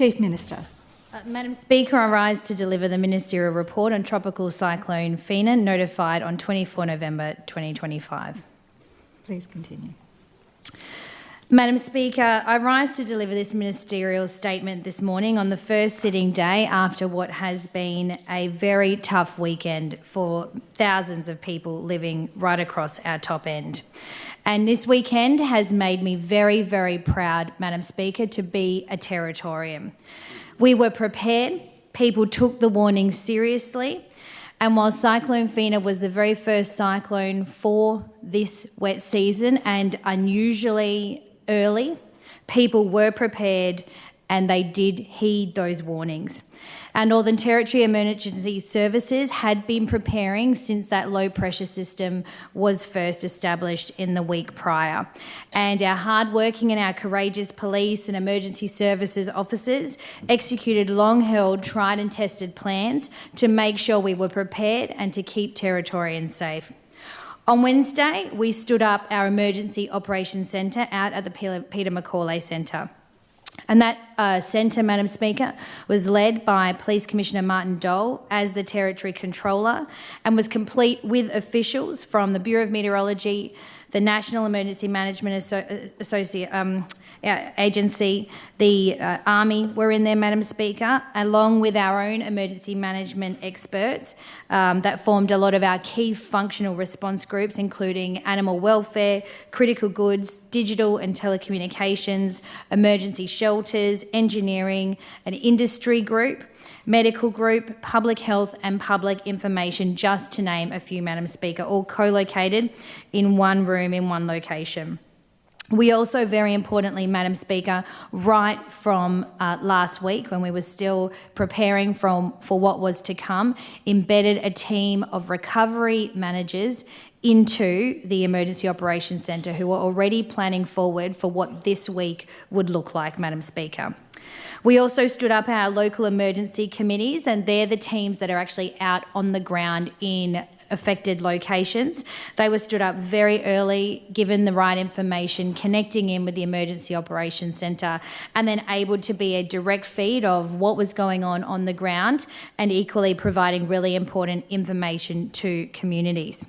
Chief Minister. Madam Speaker, I rise to deliver the Ministerial report on Tropical Cyclone Fina, notified on 24 November 2025. Please continue. Madam Speaker, I rise to deliver this ministerial statement this morning on the first sitting day after what has been a very tough weekend for thousands of people living right across our top end. And this weekend has made me very, very proud, Madam Speaker, to be a Territorian. We were prepared, people took the warning seriously, and while Cyclone Fina was the very first cyclone for this wet season and unusually early, people were prepared and they did heed those warnings. Our Northern Territory Emergency Services had been preparing since that low pressure system was first established in the week prior. And our hardworking and our courageous police and emergency services officers executed long-held, tried and tested plans to make sure we were prepared and to keep Territorians safe. On Wednesday, we stood up our Emergency Operations Centre out at the Peter McCauley Centre. And that centre, Madam Speaker, was led by Police Commissioner Martin Dole as the Territory Controller and was complete with officials from the Bureau of Meteorology, the National Emergency Management Agency, the Army were in there, Madam Speaker, along with our own emergency management experts that formed a lot of our key functional response groups, including animal welfare, critical goods, digital and telecommunications, emergency shelters, engineering, an industry group, medical group, public health and public information, just to name a few, Madam Speaker, all co-located in one room in one location. We also, very importantly, Madam Speaker, right from last week when we were still preparing for what was to come, embedded a team of recovery managers into the Emergency Operations Centre who were already planning forward for what this week would look like, Madam Speaker. We also stood up our local emergency committees, and they're the teams that are actually out on the ground in affected locations. They were stood up very early, given the right information, connecting in with the Emergency Operations Centre, and then able to be a direct feed of what was going on the ground, and equally providing really important information to communities.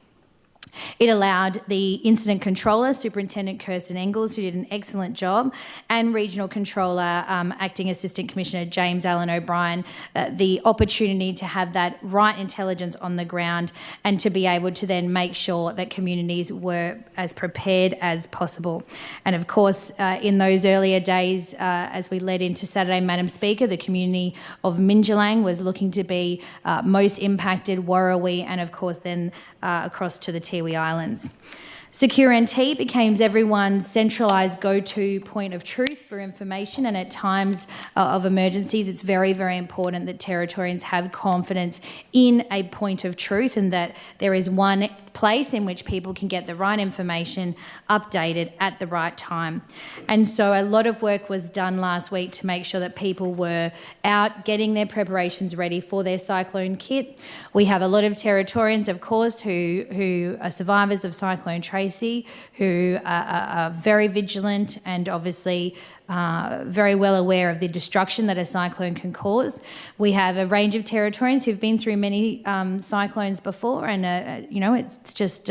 It allowed the Incident Controller, Superintendent Kirsten Engels, who did an excellent job, and Regional Controller, Acting Assistant Commissioner James Allen O'Brien, the opportunity to have that right intelligence on the ground and to be able to then make sure that communities were as prepared as possible. And of course, in those earlier days, as we led into Saturday, Madam Speaker, the community of Minjalang was looking to be most impacted, Warrawee, and of course then across to the Tiwi Islands. Secure NT became everyone's centralised go-to point of truth for information, and at times of emergencies it's very, very important that Territorians have confidence in a point of truth and that there is one place in which people can get the right information updated at the right time. And so a lot of work was done last week to make sure that people were out getting their preparations ready for their cyclone kit. We have a lot of Territorians, of course, who are survivors of Cyclone Tracy, who are very vigilant and obviously very well aware of the destruction that a cyclone can cause. We have a range of Territorians who've been through many cyclones before, and it's just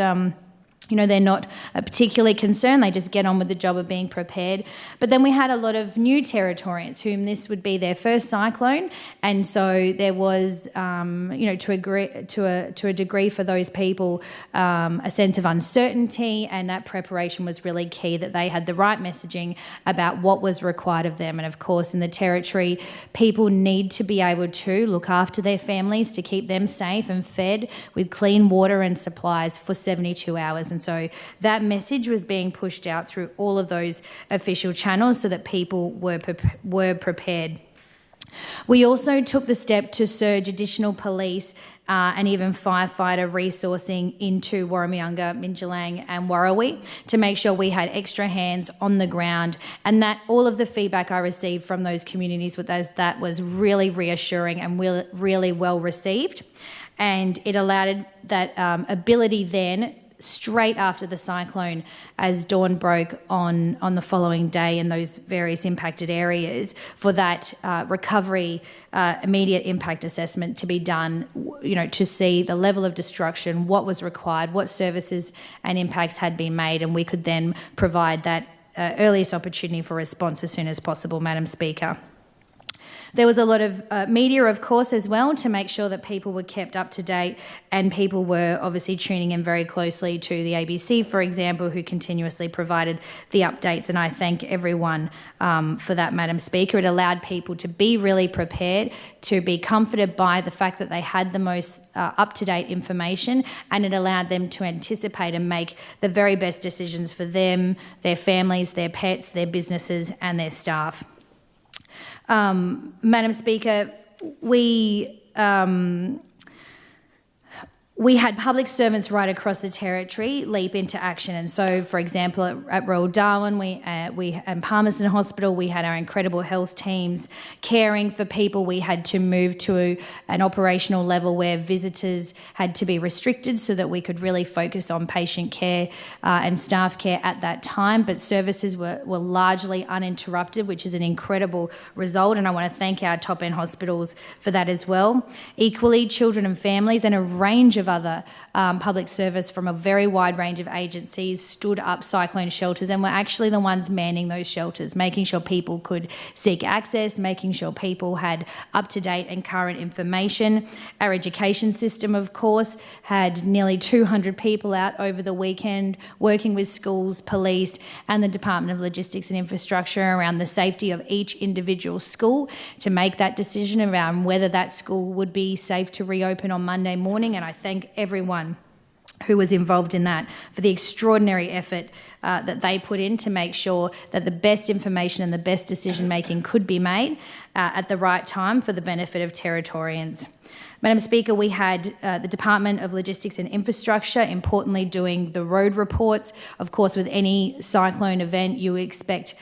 they're not particularly concerned. They just get on with the job of being prepared. But then we had a lot of new Territorians whom this would be their first cyclone, and so there was, to a degree for those people, a sense of uncertainty, and that preparation was really key. That they had the right messaging about what was required of them. And of course, in the Territory, people need to be able to look after their families to keep them safe and fed with clean water and supplies for 72 hours. And so that message was being pushed out through all of those official channels so that people were prepared. We also took the step to surge additional police and even firefighter resourcing into Warramunga, Minjalang and Warrawee to make sure we had extra hands on the ground, and that all of the feedback I received from those communities that was really reassuring and really well received. And it allowed that ability then straight after the cyclone, as dawn broke on the following day in those various impacted areas, for that recovery immediate impact assessment to be done, to see the level of destruction, what was required, what services and impacts had been made, and we could then provide that earliest opportunity for response as soon as possible, Madam Speaker. There was a lot of media, of course, as well, to make sure that people were kept up to date, and people were obviously tuning in very closely to the ABC, for example, who continuously provided the updates, and I thank everyone for that, Madam Speaker. It allowed people to be really prepared, to be comforted by the fact that they had the most up-to-date information, and it allowed them to anticipate and make the very best decisions for them, their families, their pets, their businesses and their staff. Madam Speaker, we had public servants right across the territory leap into action. And so, for example, at Royal Darwin, and Palmerston Hospital, we had our incredible health teams caring for people. We had to move to an operational level where visitors had to be restricted so that we could really focus on patient care and staff care at that time. But services were largely uninterrupted, which is an incredible result. And I want to thank our top-end hospitals for that as well. Equally, children and families and a range of other public service from a very wide range of agencies stood up cyclone shelters, and were actually the ones manning those shelters, making sure people could seek access, making sure people had up-to-date and current information. Our education system, of course, had nearly 200 people out over the weekend working with schools, police and the Department of Logistics and Infrastructure around the safety of each individual school to make that decision around whether that school would be safe to reopen on Monday morning. And I thank everyone who was involved in that for the extraordinary effort that they put in to make sure that the best information and the best decision making could be made at the right time for the benefit of Territorians. Madam Speaker, we had the Department of Logistics and Infrastructure, importantly, doing the road reports. Of course, with any cyclone event, you expect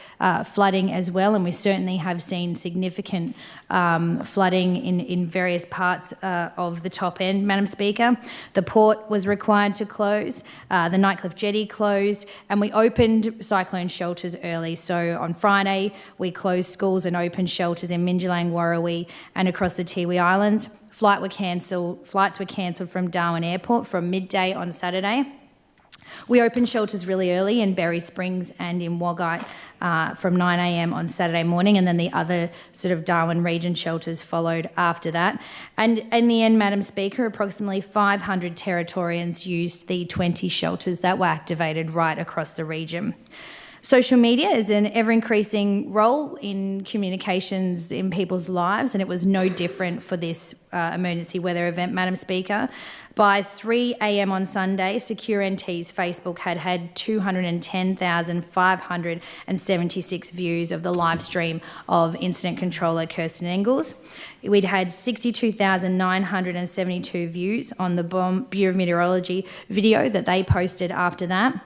flooding as well, and we certainly have seen significant flooding in various parts of the top end, Madam Speaker. The port was required to close, the Nightcliff Jetty closed, and we opened cyclone shelters early. So on Friday, we closed schools and opened shelters in Mingelang, Warrawee and across the Tiwi Islands. Flights were cancelled from Darwin Airport from midday on Saturday. We opened shelters really early in Berry Springs and in Waggai from 9 a.m. on Saturday morning, and then the other sort of Darwin region shelters followed after that. And in the end, Madam Speaker, approximately 500 Territorians used the 20 shelters that were activated right across the region. Social media is an ever-increasing role in communications in people's lives, and it was no different for this emergency weather event, Madam Speaker. By 3 a.m. on Sunday, Secure NT's Facebook had 210,576 views of the live stream of Incident Controller Kirsten Engels. We'd had 62,972 views on the Bureau of Meteorology video that they posted after that,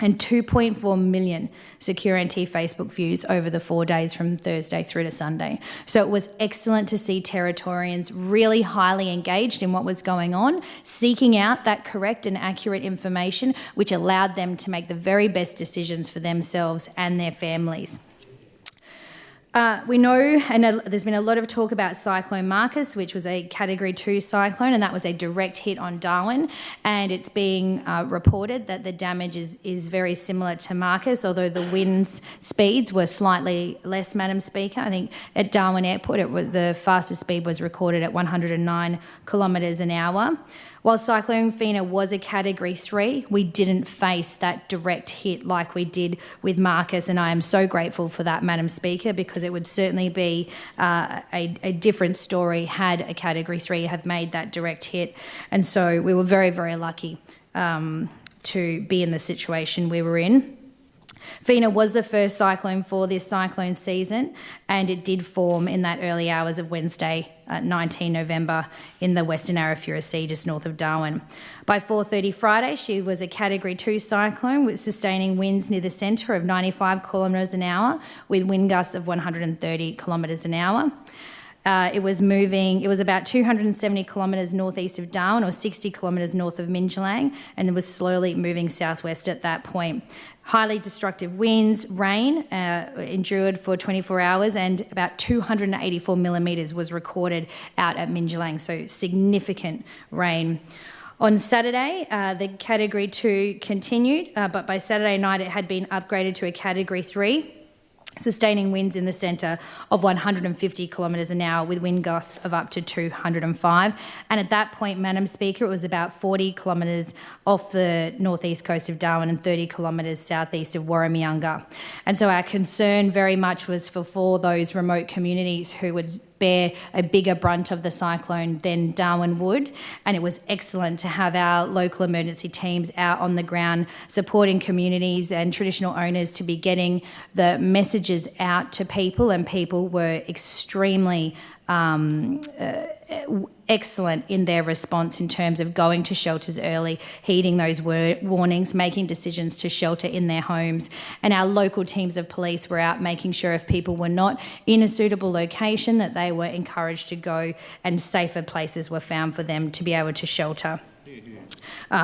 and 2.4 million Secure NT Facebook views over the 4 days from Thursday through to Sunday. So it was excellent to see Territorians really highly engaged in what was going on, seeking out that correct and accurate information, which allowed them to make the very best decisions for themselves and their families. We know, and there's been a lot of talk about Cyclone Marcus, which was a Category 2 cyclone, and that was a direct hit on Darwin, and it's being reported that the damage is very similar to Marcus, although the wind speeds were slightly less, Madam Speaker. I think at Darwin Airport, the fastest speed was recorded at 109 kilometres an hour. While Cyclone Fina was a Category 3, we didn't face that direct hit like we did with Marcus, and I am so grateful for that, Madam Speaker, because it would certainly be a different story had a Category 3 have made that direct hit. And so we were very, very lucky to be in the situation we were in. Fina was the first cyclone for this cyclone season, and it did form in that early hours of Wednesday, 19 November, in the Western Arafura Sea just north of Darwin. By 4:30 Friday, she was a Category 2 cyclone with sustaining winds near the centre of 95 kilometres an hour with wind gusts of 130 kilometres an hour. It was about 270 kilometres northeast of Darwin, or 60 kilometres north of Minjalang, and it was slowly moving southwest at that point. Highly destructive winds, rain endured for 24 hours, and about 284 millimetres was recorded out at Minjalang, so significant rain. On Saturday, the Category 2 continued, but by Saturday night it had been upgraded to a Category 3, sustaining winds in the centre of 150 kilometres an hour with wind gusts of up to 205. And at that point, Madam Speaker, it was about 40 kilometres off the northeast coast of Darwin and 30 kilometres southeast of Warramiunga. And so our concern very much was for those remote communities who would bear a bigger brunt of the cyclone than Darwin would, and it was excellent to have our local emergency teams out on the ground supporting communities and traditional owners to be getting the messages out to people, and people were extremely excellent in their response in terms of going to shelters early, heeding those warnings, making decisions to shelter in their homes. And our local teams of police were out making sure if people were not in a suitable location that they were encouraged to go, and safer places were found for them to be able to shelter.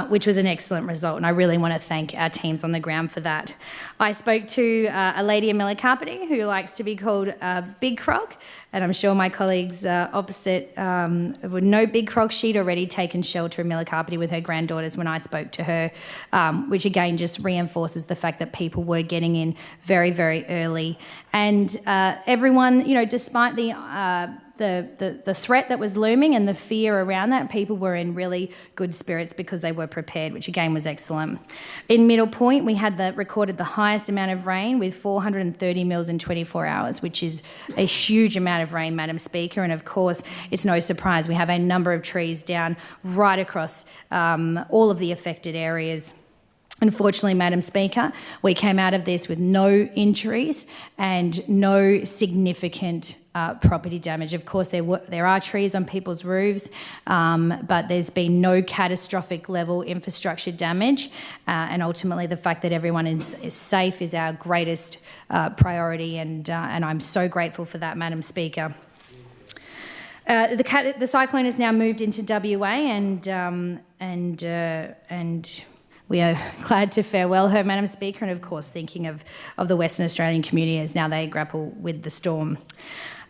Which was an excellent result, and I really want to thank our teams on the ground for that. I spoke to a lady in Millicarpity who likes to be called Big Croc, and I'm sure my colleagues opposite would know Big Croc. She'd already taken shelter in Millicarpity with her granddaughters when I spoke to her, which again just reinforces the fact that people were getting in very, very early. And everyone, despite the threat that was looming and the fear around that, people were in really good spirits because they were prepared, which again was excellent. In Middle Point, we had recorded the highest amount of rain with 430 mils in 24 hours, which is a huge amount of rain, Madam Speaker. And of course, it's no surprise we have a number of trees down right across all of the affected areas. Unfortunately, Madam Speaker, we came out of this with no injuries and no significant property damage. Of course, there are trees on people's roofs, but there's been no catastrophic level infrastructure damage, and ultimately the fact that everyone is safe is our greatest priority, and I'm so grateful for that, Madam Speaker. The cyclone has now moved into WA, and we are glad to farewell her, Madam Speaker, and of course thinking of the Western Australian community as now they grapple with the storm.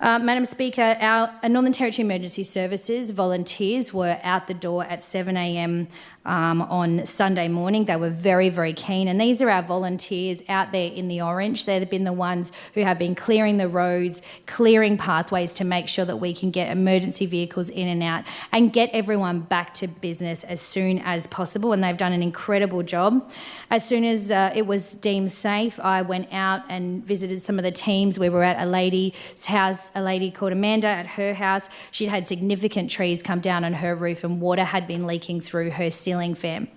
Madam Speaker, our Northern Territory Emergency Services volunteers were out the door at 7 a.m. On Sunday morning. They were very, very keen, and these are our volunteers out there in the orange. They've been the ones who have been clearing the roads, clearing pathways to make sure that we can get emergency vehicles in and out and get everyone back to business as soon as possible, and they've done an incredible job. As soon as it was deemed safe, I went out and visited some of the teams. We were at a lady's house, a lady called Amanda, at her house. She'd had significant trees come down on her roof and water had been leaking through her ceiling fan.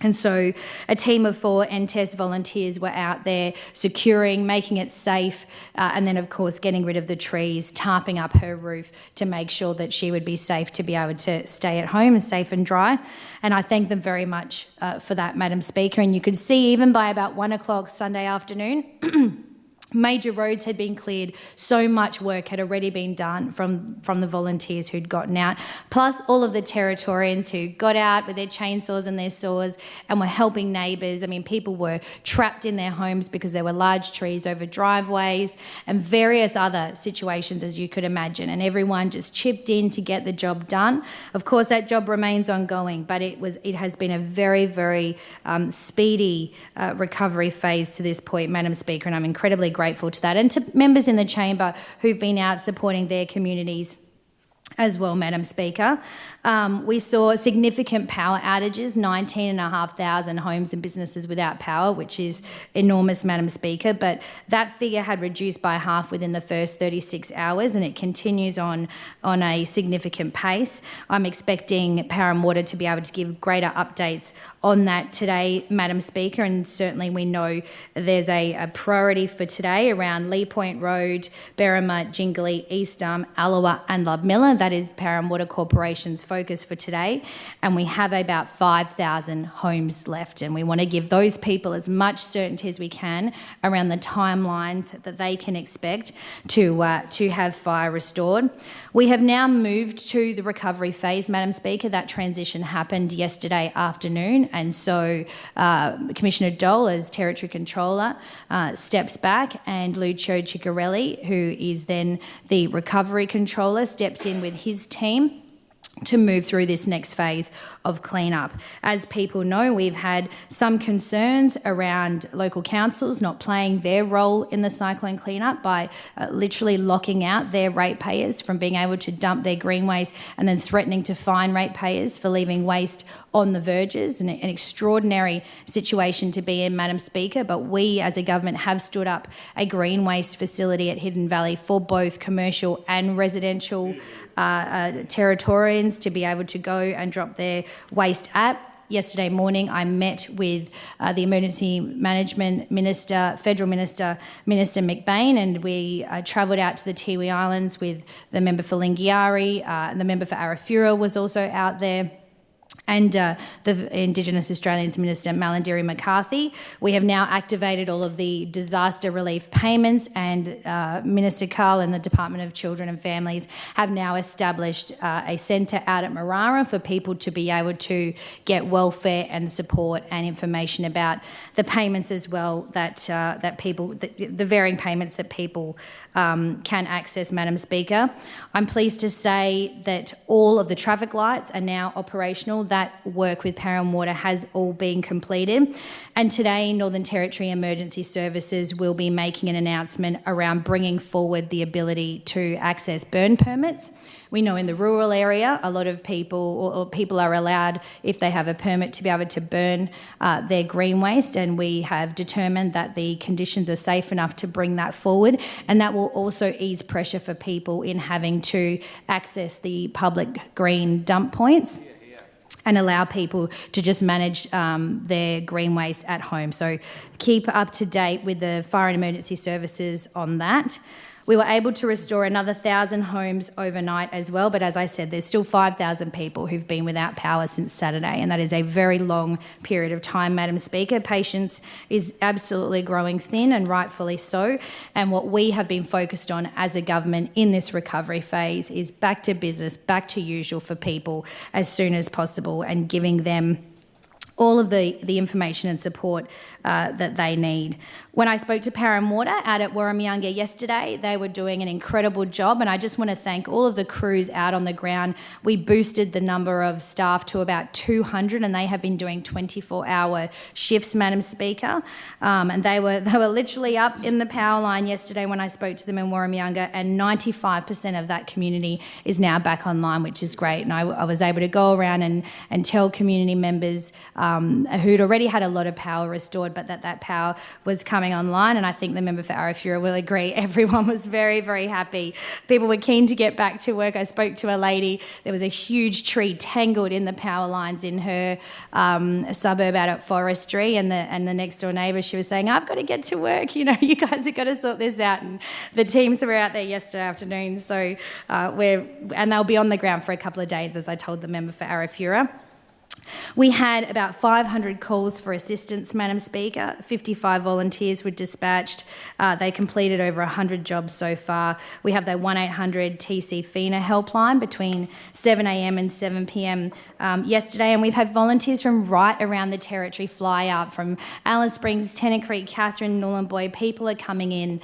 And so a team of 4 NTES volunteers were out there securing, making it safe, and then of course getting rid of the trees, tarping up her roof to make sure that she would be safe to be able to stay at home and safe and dry. And I thank them very much for that, Madam Speaker. And you could see even by about 1 o'clock Sunday afternoon, major roads had been cleared. So much work had already been done from the volunteers who'd gotten out, plus all of the Territorians who got out with their chainsaws and their saws and were helping neighbours. I mean, people were trapped in their homes because there were large trees over driveways and various other situations, as you could imagine, and everyone just chipped in to get the job done. Of course, that job remains ongoing, but it has been a very, very speedy recovery phase to this point, Madam Speaker, and I'm incredibly grateful to that, and to members in the chamber who've been out supporting their communities as well, Madam Speaker. We saw significant power outages, 19,500 homes and businesses without power, which is enormous, Madam Speaker, but that figure had reduced by half within the first 36 hours, and it continues on a significant pace. I'm expecting Power and Water to be able to give greater updates on that today, Madam Speaker, and certainly we know there's a priority for today around Lee Point Road, Berrima, Jingley, East Ellewa and Ludmilla. That is Parramatta Corporation's focus for today. And we have about 5,000 homes left. And we want to give those people as much certainty as we can around the timelines that they can expect to have fire restored. We have now moved to the recovery phase, Madam Speaker. That transition happened yesterday afternoon. And so Commissioner Dole, as Territory Controller, steps back, and Lucio Ciccarelli, who is then the Recovery Controller, steps in with his team to move through this next phase of cleanup. As people know, we've had some concerns around local councils not playing their role in the cyclone cleanup by literally locking out their ratepayers from being able to dump their green waste and then threatening to fine ratepayers for leaving waste on the verges. An extraordinary situation to be in, Madam Speaker, but we as a government have stood up a green waste facility at Hidden Valley for both commercial and residential Territorians to be able to go and drop their waste at. Yesterday morning, I met with the Emergency Management Minister, Federal Minister, Minister McBain, and we travelled out to the Tiwi Islands with the member for Lingiari, and the member for Arafura was also out there, and the Indigenous Australians Minister Malandiri McCarthy. We have now activated all of the disaster relief payments, and Minister Carl and the Department of Children and Families have now established a centre out at Marara for people to be able to get welfare and support and information about the payments as well that people, the varying payments that people can access, Madam Speaker. I'm pleased to say that all of the traffic lights are now operational. That work with Parramatta has all been completed. And today, Northern Territory Emergency Services will be making an announcement around bringing forward the ability to access burn permits. We know in the rural area, a lot of people or people are allowed, if they have a permit, to be able to burn their green waste, and we have determined that the conditions are safe enough to bring that forward, and that will also ease pressure for people in having to access the public green dump points and allow people to just manage their green waste at home. So keep up to date with the Fire and Emergency Services on that. We were able to restore another 1,000 homes overnight as well, but as I said, there's still 5,000 people who've been without power since Saturday, and that is a very long period of time, Madam Speaker. Patience is absolutely growing thin, and rightfully so, and what we have been focused on as a government in this recovery phase is back to business, back to usual for people as soon as possible, and giving them all of the information and support that they need. When I spoke to Parramatta out at Warramyunga yesterday, they were doing an incredible job, and I just want to thank all of the crews out on the ground. We boosted the number of staff to about 200, and they have been doing 24-hour shifts, Madam Speaker. And they were literally up in the power line yesterday when I spoke to them in Warramyunga, and 95% of that community is now back online, which is great. And I was able to go around and tell community members who'd already had a lot of power restored, but that power was coming online, and I think the member for Arafura will agree. Everyone was very, very happy. People were keen to get back to work. I spoke to a lady. There was a huge tree tangled in the power lines in her suburb out at Forestry, and the next door neighbour, she was saying, "I've got to get to work. You know, you guys have got to sort this out." And the teams were out there yesterday afternoon, so and they'll be on the ground for a couple of days, as I told the member for Arafura. We had about 500 calls for assistance, Madam Speaker. 55 volunteers were dispatched. They completed over 100 jobs so far. We have the 1800 TC Fina helpline between 7 a.m. and 7 p.m. Yesterday, and we've had volunteers from right around the Territory fly up, from Alice Springs, Tennant Creek, Katherine, Nhulunbuy. People are coming in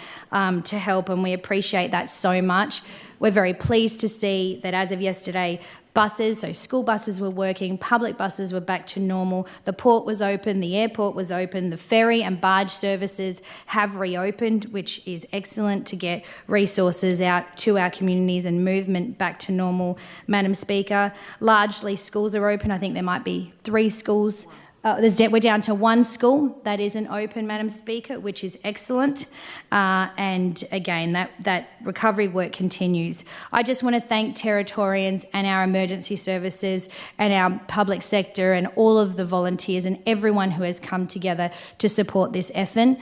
to help, and we appreciate that so much. We're very pleased to see that as of yesterday, buses, so school buses were working, public buses were back to normal, the port was open, the airport was open, the ferry and barge services have reopened, which is excellent to get resources out to our communities and movement back to normal, Madam Speaker. Largely schools are open. I think there might be 3 schools. We're down to 1 school that isn't open, Madam Speaker, which is excellent. And again, that recovery work continues. I just want to thank Territorians and our emergency services and our public sector and all of the volunteers and everyone who has come together to support this effort.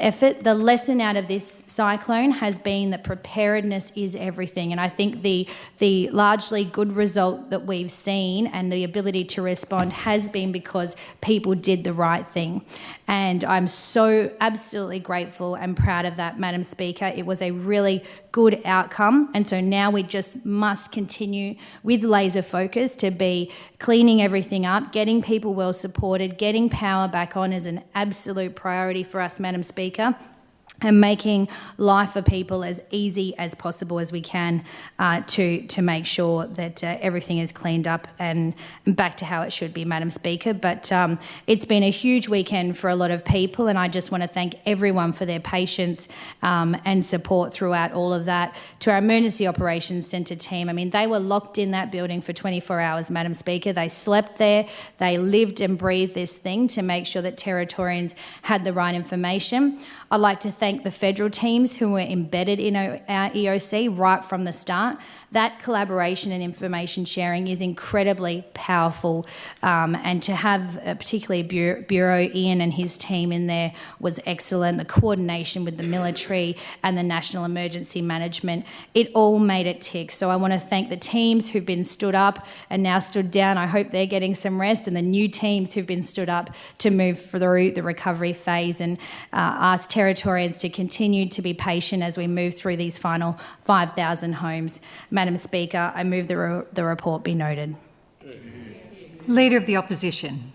effort. The lesson out of this cyclone has been that preparedness is everything, and I think the largely good result that we've seen and the ability to respond has been because people did the right thing. And I'm so absolutely grateful and proud of that, Madam Speaker. It was a really good outcome, and so now we just must continue with laser focus to be cleaning everything up, getting people well supported, getting power back on is an absolute priority for us, Madam Speaker, and making life for people as easy as possible as we can to make sure that everything is cleaned up and back to how it should be, Madam Speaker. But it's been a huge weekend for a lot of people, and I just want to thank everyone for their patience and support throughout all of that. To our Emergency Operations Centre team, I mean, they were locked in that building for 24 hours, Madam Speaker. They slept there. They lived and breathed this thing to make sure that Territorians had the right information. I'd like to thank the federal teams who were embedded in our EOC right from the start. That collaboration and information sharing is incredibly powerful, and to have particularly Bureau Ian and his team in there was excellent. The coordination with the military and the National Emergency Management, it all made it tick. So I want to thank the teams who've been stood up and now stood down. I hope they're getting some rest, and the new teams who've been stood up to move through the recovery phase, and ask Territorians to continue to be patient as we move through these final 5,000 homes. Madam Speaker, I move the report be noted. Leader of the Opposition.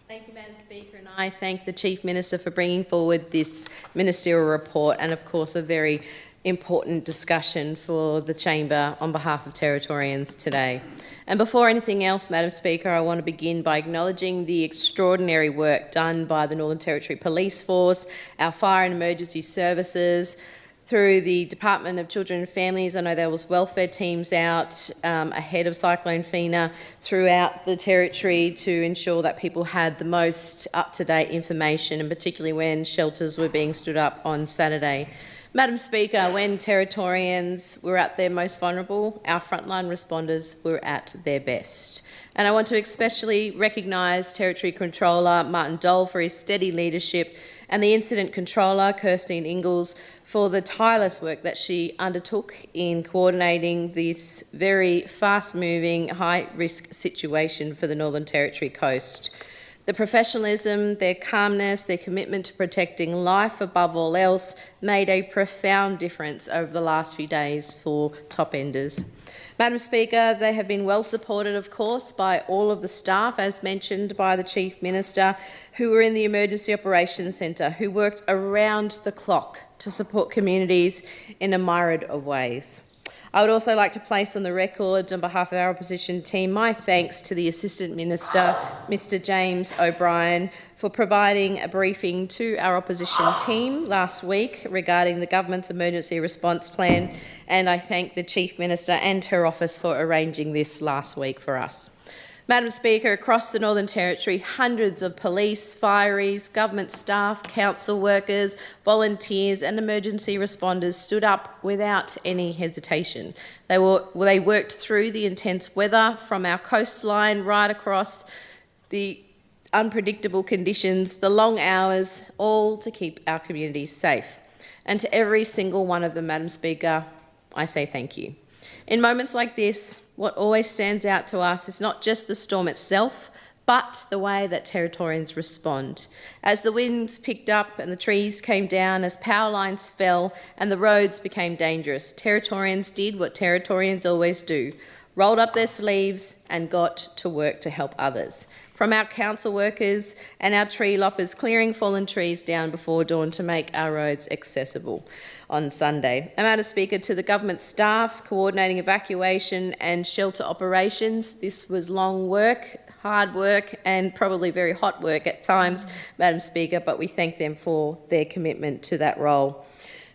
Thank you, Madam Speaker, and I thank the Chief Minister for bringing forward this ministerial report and, of course, a very important discussion for the Chamber on behalf of Territorians today. And before anything else, Madam Speaker, I want to begin by acknowledging the extraordinary work done by the Northern Territory Police Force, our fire and emergency services, through the Department of Children and Families. I know there was welfare teams out ahead of Cyclone Fina throughout the Territory to ensure that people had the most up-to-date information, and particularly when shelters were being stood up on Saturday. Madam Speaker, when Territorians were at their most vulnerable, our frontline responders were at their best. And I want to especially recognise Territory Controller Martin Dole for his steady leadership, and the Incident Controller Kirstine Ingalls for the tireless work that she undertook in coordinating this very fast-moving, high-risk situation for the Northern Territory coast. The professionalism, their calmness, their commitment to protecting life above all else made a profound difference over the last few days for top-enders. Madam Speaker, they have been well supported, of course, by all of the staff, as mentioned by the Chief Minister, who were in the Emergency Operations Centre, who worked around the clock to support communities in a myriad of ways. I would also like to place on the record, on behalf of our opposition team, my thanks to the Assistant Minister, Mr James O'Brien, for providing a briefing to our opposition team last week regarding the government's emergency response plan, and I thank the Chief Minister and her office for arranging this last week for us. Madam Speaker, across the Northern Territory, hundreds of police, fireys, government staff, council workers, volunteers and emergency responders stood up without any hesitation. They worked through the intense weather from our coastline right across the unpredictable conditions, the long hours, all to keep our communities safe. And to every single one of them, Madam Speaker, I say thank you. In moments like this, what always stands out to us is not just the storm itself, but the way that Territorians respond. As the winds picked up and the trees came down, as power lines fell and the roads became dangerous, Territorians did what Territorians always do, rolled up their sleeves and got to work to help others. From our council workers and our tree loppers clearing fallen trees down before dawn to make our roads accessible on Sunday. And Madam Speaker, to the government staff coordinating evacuation and shelter operations, this was long work, hard work and probably very hot work at times, Madam Speaker, but we thank them for their commitment to that role.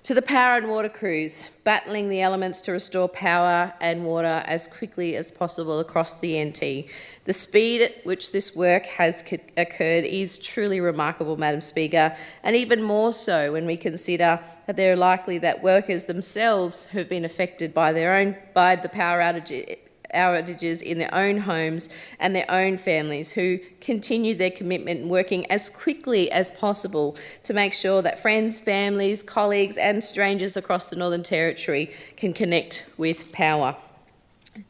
To the power and water crews, battling the elements to restore power and water as quickly as possible across the NT. The speed at which this work has occurred is truly remarkable, Madam Speaker, and even more so when we consider that they're likely that workers themselves have been affected by the power outage outages in their own homes and their own families, who continued their commitment in working as quickly as possible to make sure that friends, families, colleagues and strangers across the Northern Territory can connect with power.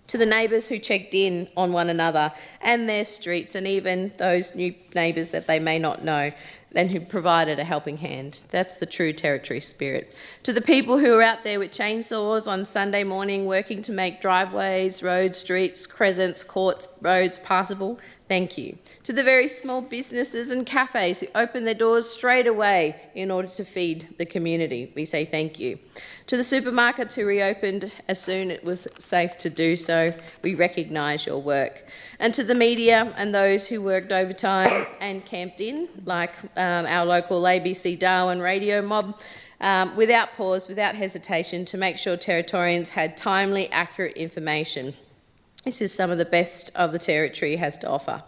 To the neighbours who checked in on one another and their streets, and even those new neighbours that they may not know, and who provided a helping hand. That's the true Territory spirit. To the people who are out there with chainsaws on Sunday morning working to make driveways, roads, streets, crescents, courts, roads passable, thank you. To the very small businesses and cafes who open their doors straight away in order to feed the community, we say thank you. To the supermarkets who reopened as soon as it was safe to do so, we recognise your work. And to the media and those who worked overtime and camped in, like our local ABC Darwin radio mob, without pause, without hesitation, to make sure Territorians had timely, accurate information. This is some of the best of the Territory has to offer.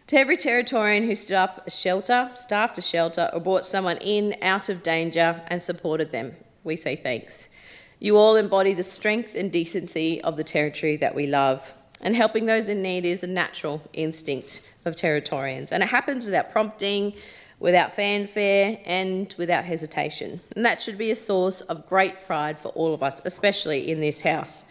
To every Territorian who stood up a shelter, staffed a shelter, or brought someone in out of danger and supported them, we say thanks. You all embody the strength and decency of the Territory that we love, and helping those in need is a natural instinct of Territorians, and it happens without prompting, without fanfare and without hesitation. And that should be a source of great pride for all of us, especially in this House.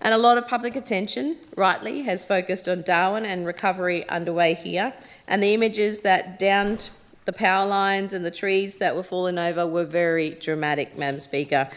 And a lot of public attention, rightly, has focused on Darwin and recovery underway here, and the images that downed the power lines and the trees that were falling over were very dramatic, Madam Speaker.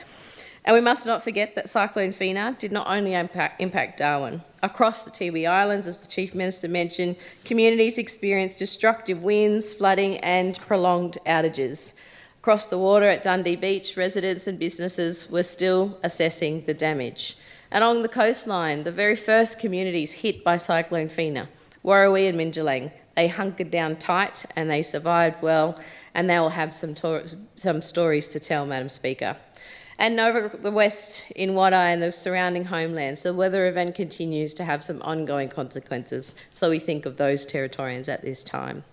And we must not forget that Cyclone Fina did not only impact Darwin. Across the Tiwi Islands, as the Chief Minister mentioned, communities experienced destructive winds, flooding and prolonged outages. Across the water at Dundee Beach, residents and businesses were still assessing the damage. And along the coastline, the very first communities hit by Cyclone Fina, Warrawee and Mindjalang, they hunkered down tight and they survived well, and they will have some stories to tell, Madam Speaker. And over the west in Wadeye and the surrounding homelands, the weather event continues to have some ongoing consequences, so we think of those Territorians at this time.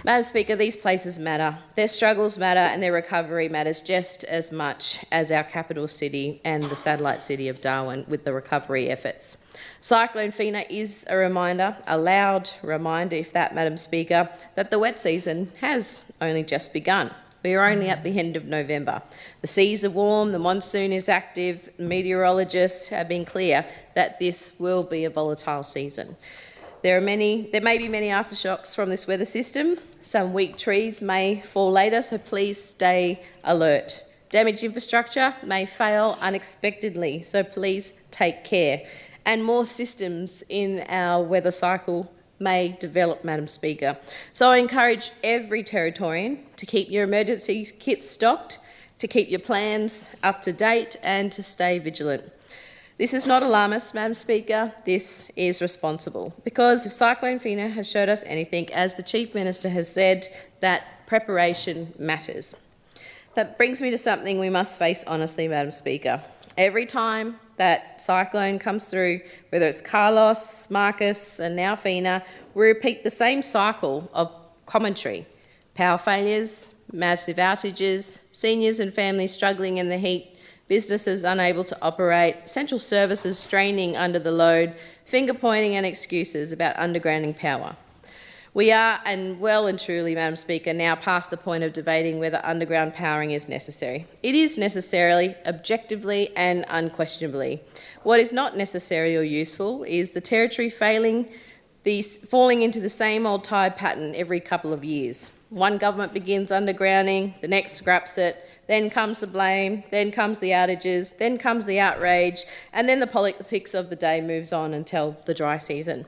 Madam Speaker, these places matter. Their struggles matter and their recovery matters just as much as our capital city and the satellite city of Darwin with the recovery efforts. Cyclone Fina is a reminder, a loud reminder, if that, Madam Speaker, that the wet season has only just begun. We are only at the end of November. The seas are warm, the monsoon is active, meteorologists have been clear that this will be a volatile season. There may be many aftershocks from this weather system. Some weak trees may fall later, so please stay alert. Damaged infrastructure may fail unexpectedly, so please take care. And more systems in our weather cycle may develop, Madam Speaker. So I encourage every Territorian to keep your emergency kits stocked, to keep your plans up to date and to stay vigilant. This is not alarmist, Madam Speaker, this is responsible, because if Cyclone Fina has showed us anything, as the Chief Minister has said, that preparation matters. That brings me to something we must face honestly, Madam Speaker. Every time that cyclone comes through, whether it's Carlos, Marcus and now Fina, we repeat the same cycle of commentary. Power failures, massive outages, seniors and families struggling in the heat, businesses unable to operate, essential services straining under the load, finger-pointing and excuses about undergrounding power. We are, and well and truly, Madam Speaker, now past the point of debating whether underground powering is necessary. It is necessarily, objectively and unquestionably. What is not necessary or useful is the Territory falling into the same old tide pattern every couple of years. One government begins undergrounding, the next scraps it, then comes the blame, then comes the outages, then comes the outrage, and then the politics of the day moves on until the dry season.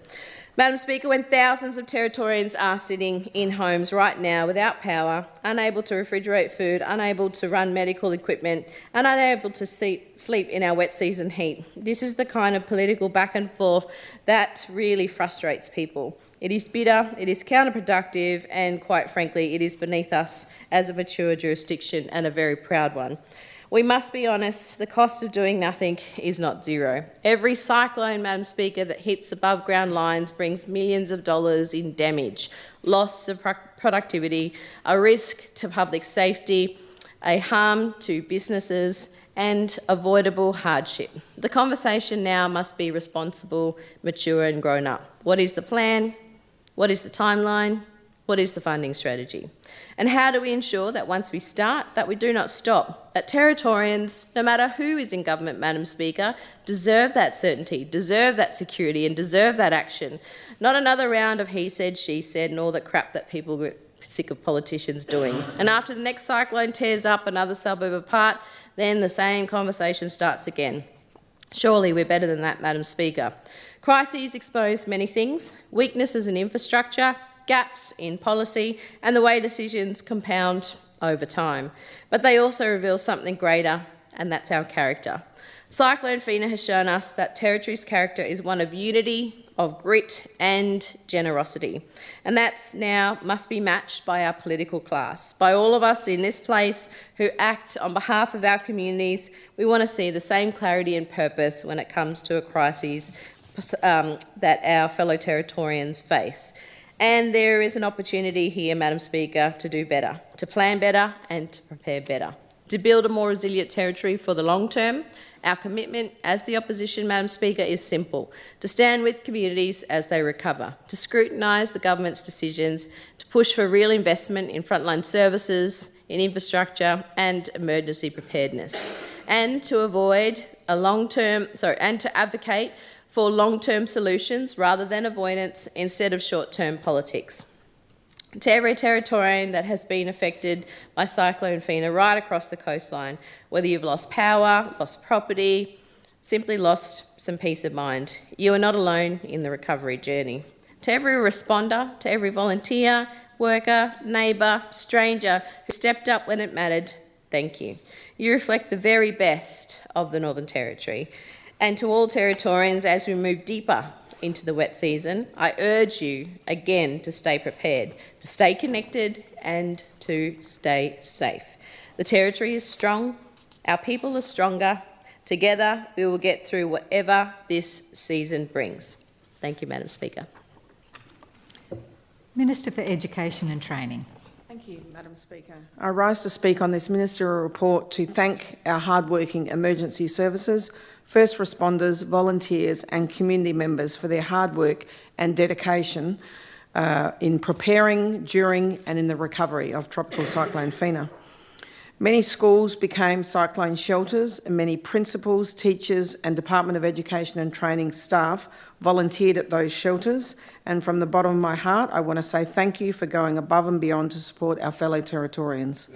Madam Speaker, when thousands of Territorians are sitting in homes right now without power, unable to refrigerate food, unable to run medical equipment, and unable to sleep in our wet season heat, this is the kind of political back and forth that really frustrates people. It is bitter, it is counterproductive, and quite frankly, it is beneath us as a mature jurisdiction and a very proud one. We must be honest, the cost of doing nothing is not zero. Every cyclone, Madam Speaker, that hits above ground lines brings millions of dollars in damage, loss of productivity, a risk to public safety, a harm to businesses and avoidable hardship. The conversation now must be responsible, mature and grown up. What is the plan? What is the timeline? What is the funding strategy? And how do we ensure that once we start, that we do not stop? That Territorians, no matter who is in government, Madam Speaker, deserve that certainty, deserve that security and deserve that action. Not another round of he said, she said and all that crap that people get sick of politicians doing. And after the next cyclone tears up another suburb apart, then the same conversation starts again. Surely we're better than that, Madam Speaker. Crises expose many things, weaknesses in infrastructure, gaps in policy and the way decisions compound over time. But they also reveal something greater, and that's our character. Cyclone Fina has shown us that Territory's character is one of unity, of grit and generosity. And that's now must be matched by our political class, by all of us in this place who act on behalf of our communities. We want to see the same clarity and purpose when it comes to a crisis that our fellow Territorians face. And there is an opportunity here, Madam Speaker, to do better, to plan better and to prepare better, to build a more resilient Territory for the long term. Our commitment as the opposition, Madam Speaker, is simple: to stand with communities as they recover, to scrutinise the government's decisions, to push for real investment in frontline services, in infrastructure and emergency preparedness, and to advocate for long-term solutions rather than avoidance instead of short-term politics. To every Territorian that has been affected by Cyclone Fina right across the coastline, whether you've lost power, lost property, simply lost some peace of mind, you are not alone in the recovery journey. To every responder, to every volunteer, worker, neighbour, stranger who stepped up when it mattered, thank you. You reflect the very best of the Northern Territory. And to all Territorians, as we move deeper into the wet season, I urge you again to stay prepared, to stay connected and to stay safe. The Territory is strong, our people are stronger. Together we will get through whatever this season brings. Thank you, Madam Speaker. Minister for Education and Training. Thank you, Madam Speaker. I rise to speak on this ministerial report to thank our hard-working emergency services, first responders, volunteers and community members for their hard work and dedication in preparing, during and in the recovery of Tropical Cyclone Fina. Many schools became cyclone shelters and many principals, teachers and Department of Education and Training staff volunteered at those shelters, and from the bottom of my heart I want to say thank you for going above and beyond to support our fellow Territorians.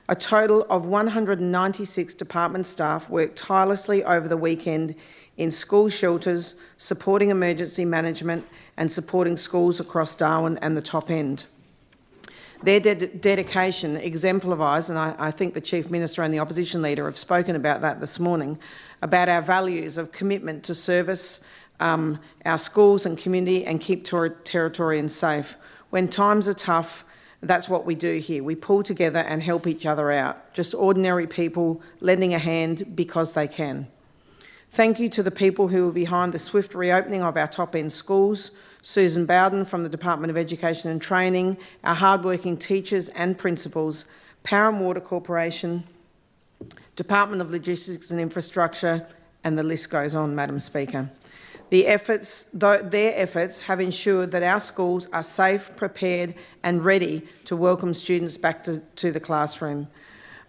A total of 196 department staff worked tirelessly over the weekend in school shelters, supporting emergency management and supporting schools across Darwin and the top end. Their dedication exemplifies, and I think the Chief Minister and the Opposition Leader have spoken about that this morning, about our values of commitment to service our schools and community and keep Territorians safe. When times are tough, that's what we do here. We pull together and help each other out. Just ordinary people lending a hand because they can. Thank you to the people who were behind the swift reopening of our top-end schools, Susan Bowden from the Department of Education and Training, our hardworking teachers and principals, Power and Water Corporation, Department of Logistics and Infrastructure, and the list goes on, Madam Speaker. Their efforts have ensured that our schools are safe, prepared and ready to welcome students back to the classroom.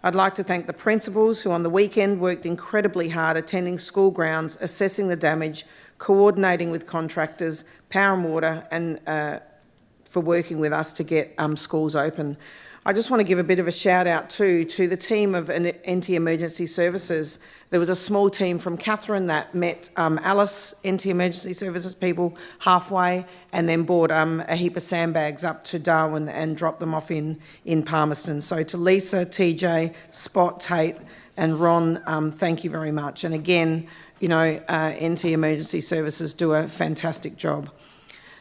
I'd like to thank the principals who on the weekend worked incredibly hard attending school grounds, assessing the damage, coordinating with contractors, Power and Water, and for working with us to get schools open. I just want to give a bit of a shout out too to the team of NT Emergency Services. There was a small team from Katherine that met Alice, NT Emergency Services people, halfway and then brought a heap of sandbags up to Darwin and dropped them off in Palmerston. So to Lisa, TJ, Spot, Tate and Ron, thank you very much. And again, you know, NT Emergency Services do a fantastic job.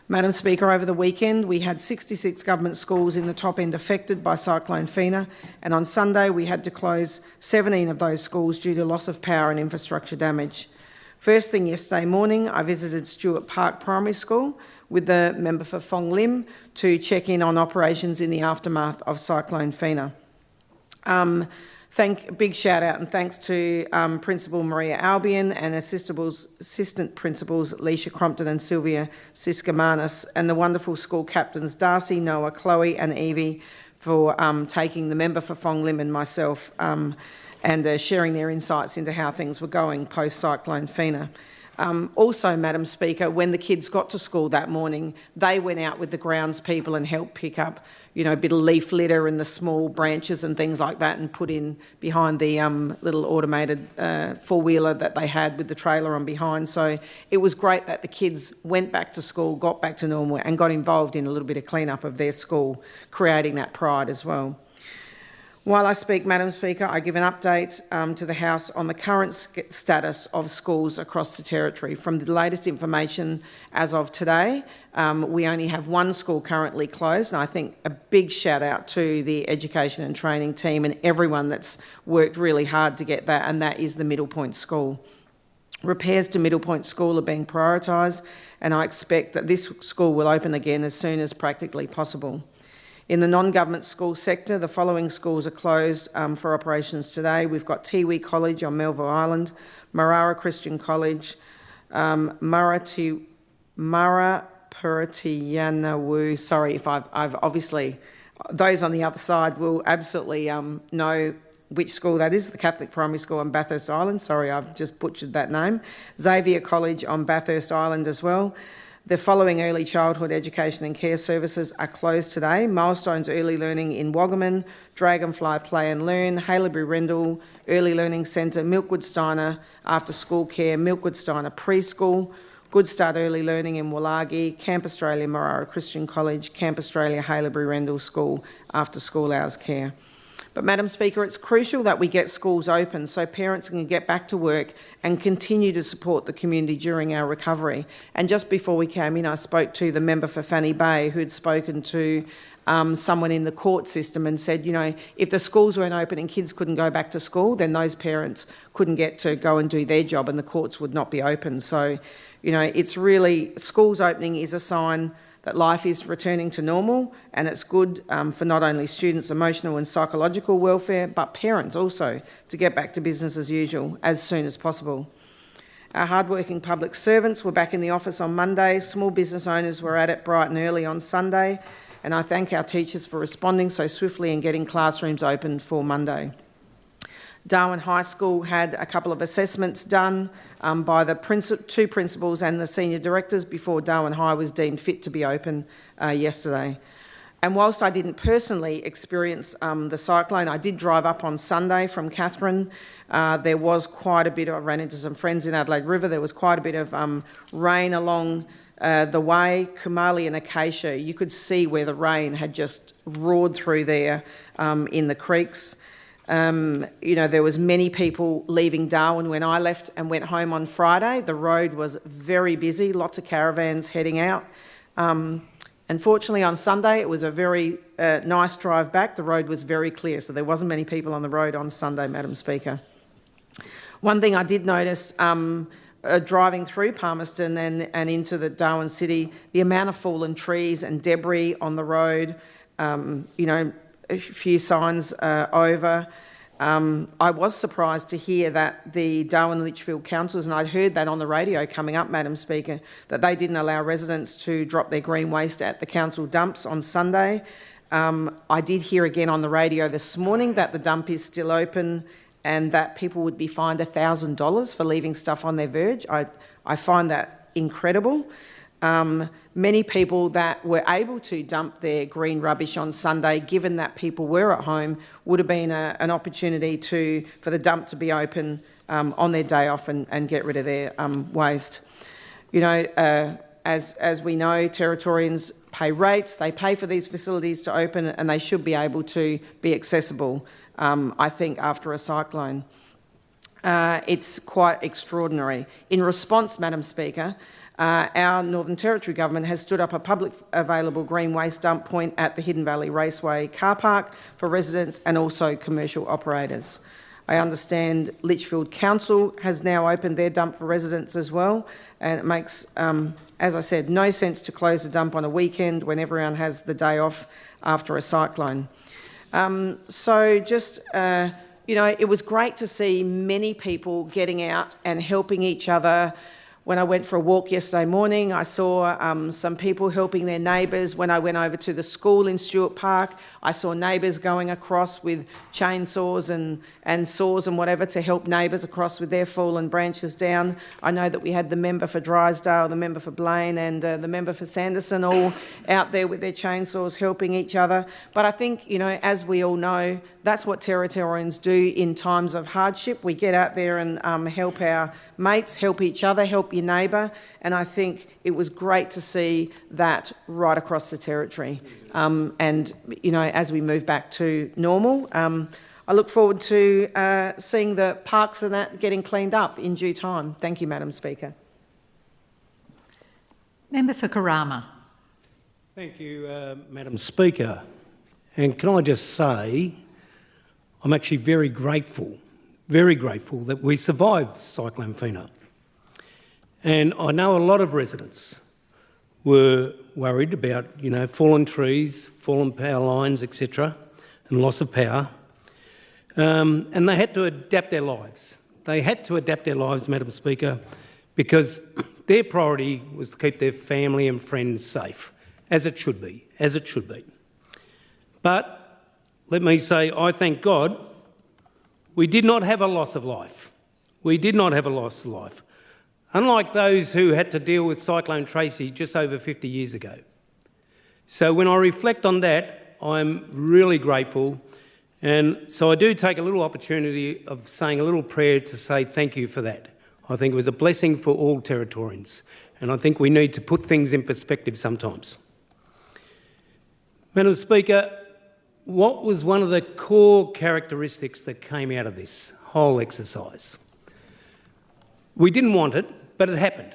Madam Speaker, over the weekend we had 66 government schools in the top end affected by Cyclone Fina, and on Sunday we had to close 17 of those schools due to loss of power and infrastructure damage. First thing yesterday morning I visited Stewart Park Primary School with the member for Fong Lim to check in on operations in the aftermath of Cyclone Fina. Big shout out and thanks to Principal Maria Albion and Assistant Principals Leisha Crompton and Sylvia Siskamanis, and the wonderful school captains Darcy, Noah, Chloe and Evie for taking the member for Fong Lim and myself and sharing their insights into how things were going post-Cyclone Fina. Also, Madam Speaker, when the kids got to school that morning, they went out with the grounds people and helped pick up, a bit of leaf litter and the small branches and things like that and put in behind the little automated four-wheeler that they had with the trailer on behind. So it was great that the kids went back to school, got back to normal and got involved in a little bit of clean-up of their school, creating that pride as well. While I speak, Madam Speaker, I give an update to the House on the current status of schools across the Territory. From the latest information as of today, we only have one school currently closed, and I think a big shout out to the Education and Training team and everyone that's worked really hard to get that, and that is the Middle Point School. Repairs to Middle Point School are being prioritised, and I expect that this school will open again as soon as practically possible. In the non-government school sector, the following schools are closed for operations today. We've got Tiwi College on Melville Island, Marara Christian College, Marapuritiyanawu. Sorry if I've obviously, those on the other side will absolutely know which school that is, the Catholic Primary School on Bathurst Island. Sorry, I've just butchered that name. Xavier College on Bathurst Island as well. The following early childhood education and care services are closed today: Milestones Early Learning in Wagaman, Dragonfly Play and Learn, Haileybury Rendell Early Learning Centre, Milkwood Steiner After School Care, Milkwood Steiner Preschool, Good Start Early Learning in Wallagi, Camp Australia Marara Christian College, Camp Australia Haileybury Rendell School After School Hours Care. But, Madam Speaker, it's crucial that we get schools open so parents can get back to work and continue to support the community during our recovery. And just before we came in, I spoke to the member for Fanny Bay who'd spoken to someone in the court system and said, if the schools weren't open and kids couldn't go back to school, then those parents couldn't get to go and do their job and the courts would not be open. So, it's really, schools opening is a sign that life is returning to normal, and it's good for not only students' emotional and psychological welfare, but parents also to get back to business as usual as soon as possible. Our hardworking public servants were back in the office on Monday. Small business owners were at it bright and early on Sunday, and I thank our teachers for responding so swiftly and getting classrooms open for Monday. Darwin High School had a couple of assessments done by the two principals and the senior directors before Darwin High was deemed fit to be open yesterday. And whilst I didn't personally experience the cyclone, I did drive up on Sunday from Katherine. There was quite a bit I ran into some friends in Adelaide River. There was quite a bit of rain along the way. Kumali and Acacia, you could see where the rain had just roared through there in the creeks. There was many people leaving Darwin when I left and went home on Friday. The road was very busy, lots of caravans heading out. Unfortunately, on Sunday, it was a very nice drive back. The road was very clear, so there wasn't many people on the road on Sunday, Madam Speaker. One thing I did notice driving through Palmerston and into the Darwin City, the amount of fallen trees and debris on the road, a few signs over. I was surprised to hear that the Darwin Litchfield councils, and I'd heard that on the radio coming up, Madam Speaker, that they didn't allow residents to drop their green waste at the council dumps on Sunday. I did hear again on the radio this morning that the dump is still open and that people would be fined $1,000 for leaving stuff on their verge. I find that incredible. Many people that were able to dump their green rubbish on Sunday, given that people were at home, would have been an opportunity for the dump to be open on their day off and get rid of their waste. As we know, Territorians pay rates, they pay for these facilities to open, and they should be able to be accessible, I think, after a cyclone. It's quite extraordinary. In response, Madam Speaker, our Northern Territory Government has stood up a public available green waste dump point at the Hidden Valley Raceway car park for residents and also commercial operators. I understand Litchfield Council has now opened their dump for residents as well, and it makes, as I said, no sense to close the dump on a weekend when everyone has the day off after a cyclone. So just you know, it was great to see many people getting out and helping each other. When I went for a walk yesterday morning, I saw some people helping their neighbours. When I went over to the school in Stewart Park, I saw neighbours going across with chainsaws and saws and whatever to help neighbours across with their fallen branches down. I know that we had the member for Drysdale, the member for Blaine and the member for Sanderson all out there with their chainsaws helping each other. But I think, you know, as we all know, that's what Territorians do in times of hardship. We get out there and help our mates, help each other, help your neighbour, and I think it was great to see that right across the Territory. And, you know, as we move back to normal, I look forward to seeing the parks and that getting cleaned up in due time. Thank you, Madam Speaker. Member for Karama. Thank you, Madam Speaker. And can I just say, I'm actually very grateful that we survived Cyclone Fina. And I know a lot of residents were worried about, you know, fallen trees, fallen power lines, etc., and loss of power. And they had to adapt their lives. They had to adapt their lives, Madam Speaker, because their priority was to keep their family and friends safe, as it should be, as it should be. But let me say, I thank God we did not have a loss of life. We did not have a loss of life. Unlike those who had to deal with Cyclone Tracy just over 50 years ago. So when I reflect on that, I'm really grateful. And so I do take a little opportunity of saying a little prayer to say thank you for that. I think it was a blessing for all Territorians. And I think we need to put things in perspective sometimes. Madam Speaker, what was one of the core characteristics that came out of this whole exercise? We didn't want it, but it happened.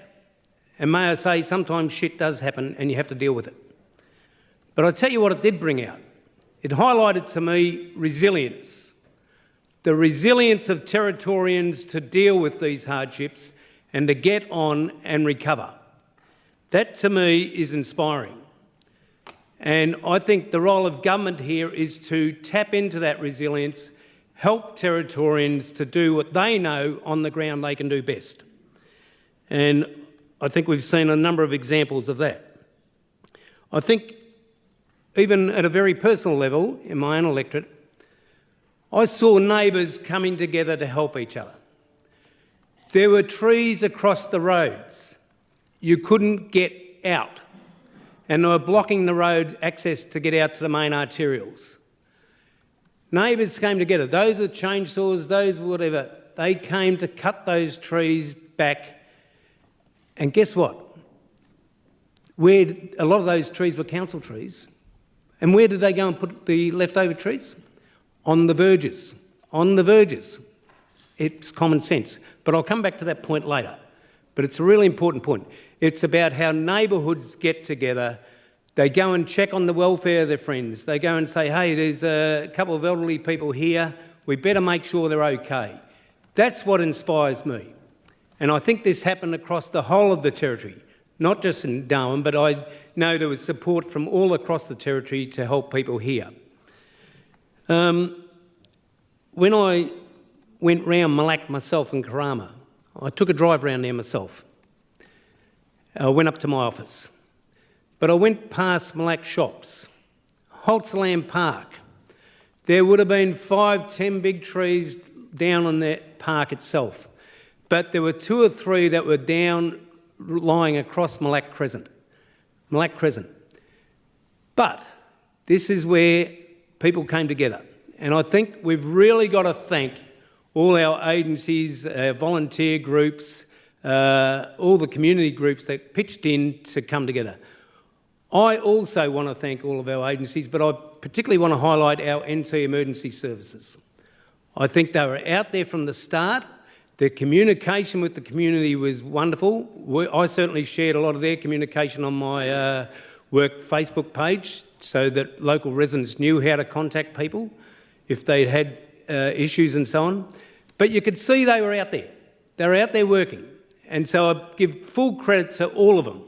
And may I say, sometimes shit does happen and you have to deal with it. But I tell you what it did bring out. It highlighted to me resilience. The resilience of Territorians to deal with these hardships and to get on and recover. That to me is inspiring. And I think the role of government here is to tap into that resilience, help Territorians to do what they know on the ground they can do best. And I think we've seen a number of examples of that. I think even at a very personal level, in my own electorate, I saw neighbours coming together to help each other. There were trees across the roads. You couldn't get out. And they were blocking the road access to get out to the main arterials. Neighbours came together. Those with chainsaws, those whatever, they came to cut those trees back. And guess what? A lot of those trees were council trees. And where did they go and put the leftover trees? On the verges. On the verges. It's common sense. But I'll come back to that point later. But it's a really important point. It's about how neighbourhoods get together. They go and check on the welfare of their friends. They go and say, hey, there's a couple of elderly people here. We better make sure they're okay. That's what inspires me. And I think this happened across the whole of the Territory, not just in Darwin, but I know there was support from all across the Territory to help people here. When I went round Malak myself and Karama, I took a drive round there myself. I went up to my office. But I went past Malak shops, Holtzland Park. There would have been 5, 10 big trees down on that park itself. But there were 2 or 3 that were down lying across Malak Crescent. Malak Crescent. But this is where people came together. And I think we've really got to thank all our agencies, our volunteer groups, all the community groups that pitched in to come together. I also want to thank all of our agencies, but I particularly want to highlight our NT emergency services. I think they were out there from the start. Their communication with the community was wonderful. I certainly shared a lot of their communication on my work Facebook page so that local residents knew how to contact people if they'd had issues and so on. But you could see they were out there. They were out there working. And so I give full credit to all of them.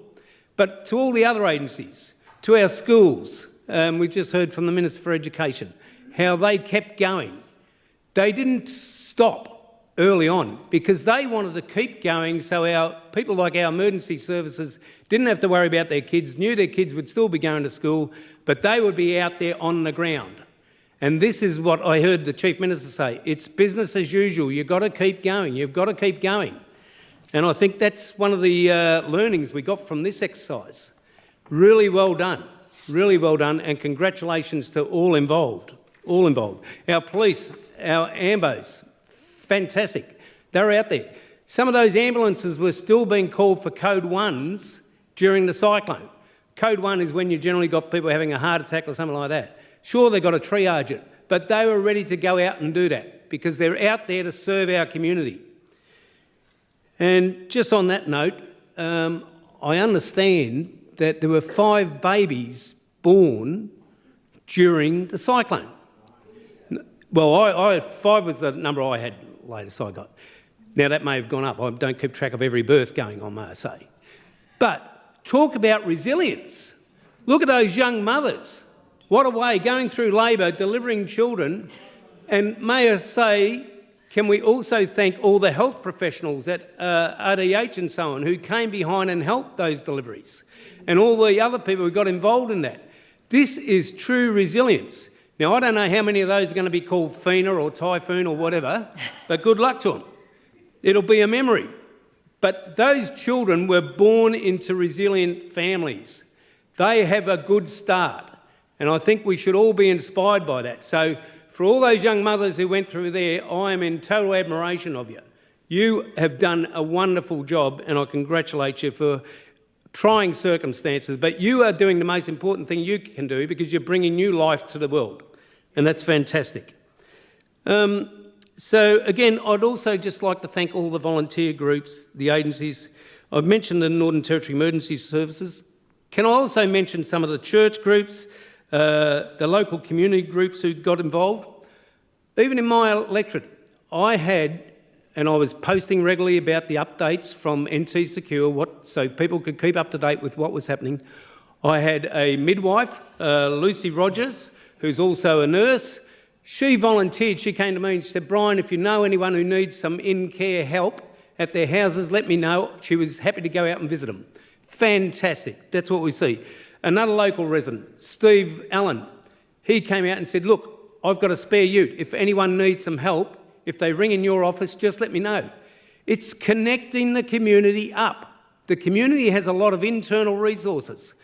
But to all the other agencies, to our schools, we've just heard from the Minister for Education, how they kept going. They didn't stop early on because they wanted to keep going so our people like our emergency services didn't have to worry about their kids, knew their kids would still be going to school, but they would be out there on the ground. And this is what I heard the Chief Minister say. It's business as usual. You've got to keep going. You've got to keep going. And I think that's one of the learnings we got from this exercise. Really well done. Really well done. And congratulations to all involved. All involved. Our police, our ambos, fantastic. They're out there. Some of those ambulances were still being called for code 1s during the cyclone. Code 1 is when you generally got people having a heart attack or something like that. Sure, they've got to triage it, but they were ready to go out and do that because they're out there to serve our community. And just on that note, I understand that there were 5 babies born during the cyclone. Well, 5 was the number I had latest I got. Now, that may have gone up. I don't keep track of every birth going on, may I say. But talk about resilience. Look at those young mothers. What a way, going through labour, delivering children. And may I say, can we also thank all the health professionals at RDH and so on who came behind and helped those deliveries and all the other people who got involved in that. This is true resilience. Now, I don't know how many of those are going to be called Fina or Typhoon or whatever, but good luck to them. It'll be a memory. But those children were born into resilient families. They have a good start. And I think we should all be inspired by that. So for all those young mothers who went through there, I am in total admiration of you. You have done a wonderful job and I congratulate you for trying circumstances, but you are doing the most important thing you can do because you're bringing new life to the world, and that's fantastic. So again, I'd also just like to thank all the volunteer groups, the agencies. I've mentioned the Northern Territory Emergency Services. Can I also mention some of the church groups, the local community groups who got involved? Even in my electorate, I was posting regularly about the updates from NT Secure, so people could keep up to date with what was happening. I had a midwife, Lucy Rogers, who's also a nurse. She volunteered. She came to me and she said, Brian, if you know anyone who needs some in-care help at their houses, let me know. She was happy to go out and visit them. Fantastic. That's what we see. Another local resident, Steve Allen, he came out and said, look, I've got a spare ute. If anyone needs some help, if they ring in your office, just let me know. It's connecting the community up. The community has a lot of internal resources.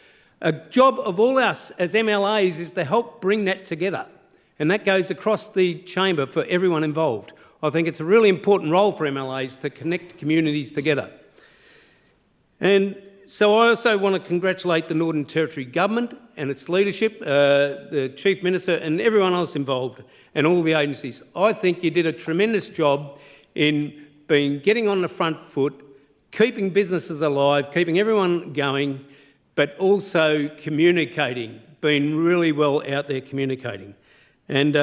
A job of all us as MLAs is to help bring that together. And that goes across the chamber for everyone involved. I think it's a really important role for MLAs to connect communities together. And so I also want to congratulate the Northern Territory Government and its leadership, the Chief Minister and everyone else involved and all the agencies. I think you did a tremendous job in getting on the front foot, keeping businesses alive, keeping everyone going, but also communicating, being really well out there communicating. And,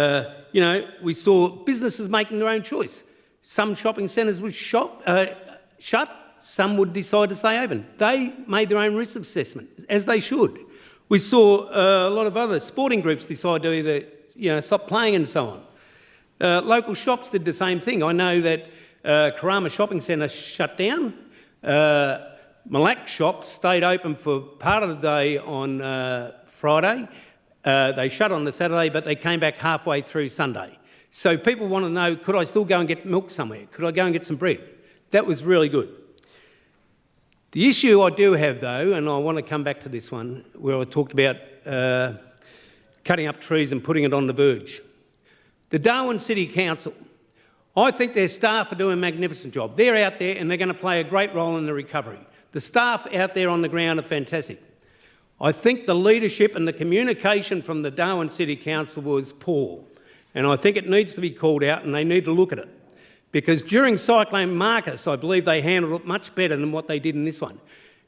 we saw businesses making their own choice. Some shopping centres were shut. Some would decide to stay open. They made their own risk assessment, as they should. We saw a lot of other sporting groups decide to either, stop playing and so on. Local shops did the same thing. I know that Karama Shopping Centre shut down. Malak shops stayed open for part of the day on Friday. They shut on the Saturday, but they came back halfway through Sunday. So people want to know, could I still go and get milk somewhere? Could I go and get some bread? That was really good. The issue I do have, though, and I want to come back to this one, where I talked about cutting up trees and putting it on the verge. The Darwin City Council, I think their staff are doing a magnificent job. They're out there and they're going to play a great role in the recovery. The staff out there on the ground are fantastic. I think the leadership and the communication from the Darwin City Council was poor, and I think it needs to be called out and they need to look at it. Because during Cyclone Marcus, I believe they handled it much better than what they did in this one.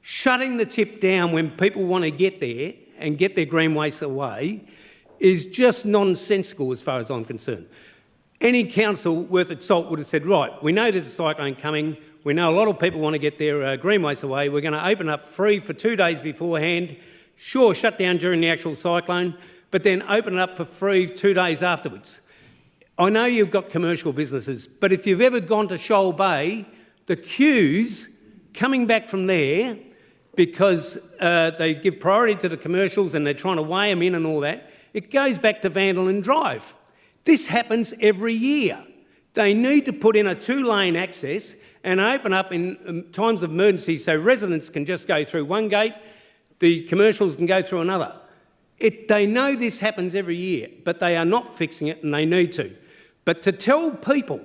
Shutting the tip down when people want to get there and get their green waste away is just nonsensical as far as I'm concerned. Any council worth its salt would have said, right, we know there's a cyclone coming, we know a lot of people want to get their green waste away, we're going to open up free for 2 days beforehand, sure, shut down during the actual cyclone, but then open it up for free 2 days afterwards. I know you've got commercial businesses, but if you've ever gone to Shoal Bay, the queues coming back from there, because they give priority to the commercials and they're trying to weigh them in and all that, it goes back to Vanderlyn Drive. This happens every year. They need to put in a 2-lane access and open up in times of emergency so residents can just go through one gate, the commercials can go through another. They know this happens every year, but they are not fixing it and they need to. But to tell people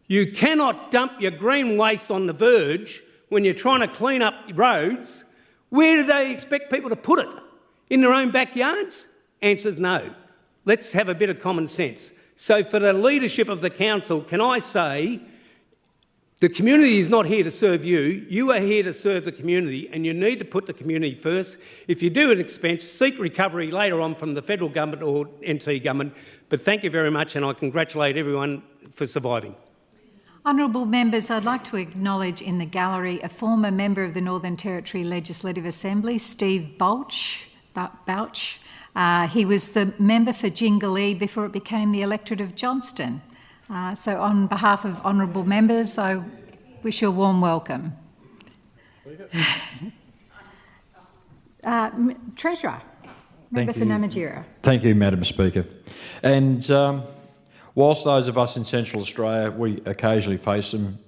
you cannot dump your green waste on the verge when you're trying to clean up roads, where do they expect people to put it? In their own backyards? Answer's no. Let's have a bit of common sense. So for the leadership of the council, can I say, the community is not here to serve you. You are here to serve the community, and you need to put the community first. If you do an expense, seek recovery later on from the federal government or NT government. But thank you very much, and I congratulate everyone for surviving. Honourable members, I'd like to acknowledge in the gallery a former member of the Northern Territory Legislative Assembly, Steve Bouch. He was the member for Jingalee before it became the electorate of Johnston. So on behalf of honourable members, I wish you a warm welcome. Treasurer, member for Namatjira. Thank you, Madam Speaker. And whilst those of us in Central Australia, we occasionally face some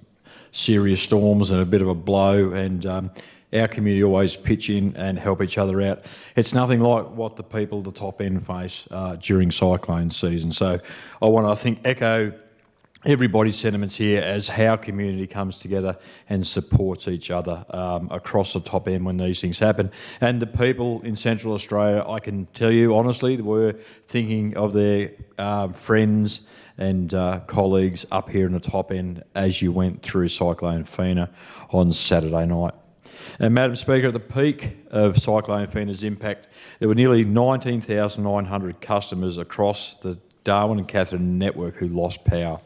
serious storms and a bit of a blow, and our community always pitch in and help each other out. It's nothing like what the people at the top end face during cyclone season. So I want to, I think, echo everybody's sentiments here as how community comes together and supports each other across the top end when these things happen. And the people in Central Australia, I can tell you honestly, were thinking of their friends and colleagues up here in the top end as you went through Cyclone Fina on Saturday night. And Madam Speaker, at the peak of Cyclone Fina's impact, there were nearly 19,900 customers across the Darwin and Katherine network who lost power.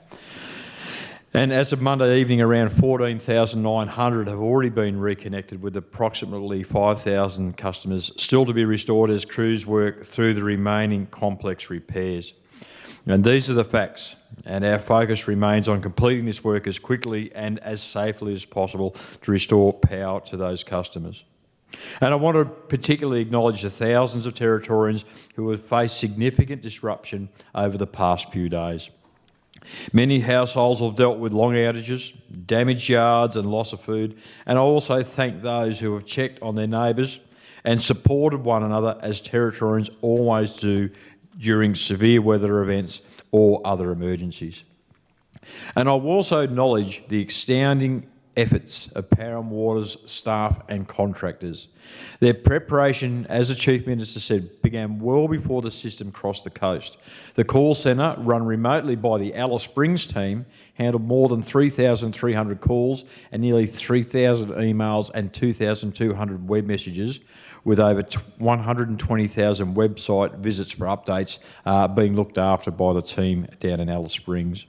And as of Monday evening, around 14,900 have already been reconnected, with approximately 5,000 customers still to be restored as crews work through the remaining complex repairs. And these are the facts, and our focus remains on completing this work as quickly and as safely as possible to restore power to those customers. And I want to particularly acknowledge the thousands of Territorians who have faced significant disruption over the past few days. Many households have dealt with long outages, damaged yards and loss of food, and I also thank those who have checked on their neighbours and supported one another as Territorians always do during severe weather events or other emergencies. And I will also acknowledge the astounding efforts of Power and Water's staff and contractors. Their preparation, as the Chief Minister said, began well before the system crossed the coast. The call centre, run remotely by the Alice Springs team, handled more than 3,300 calls and nearly 3,000 emails and 2,200 web messages, with over 120,000 website visits for updates being looked after by the team down in Alice Springs.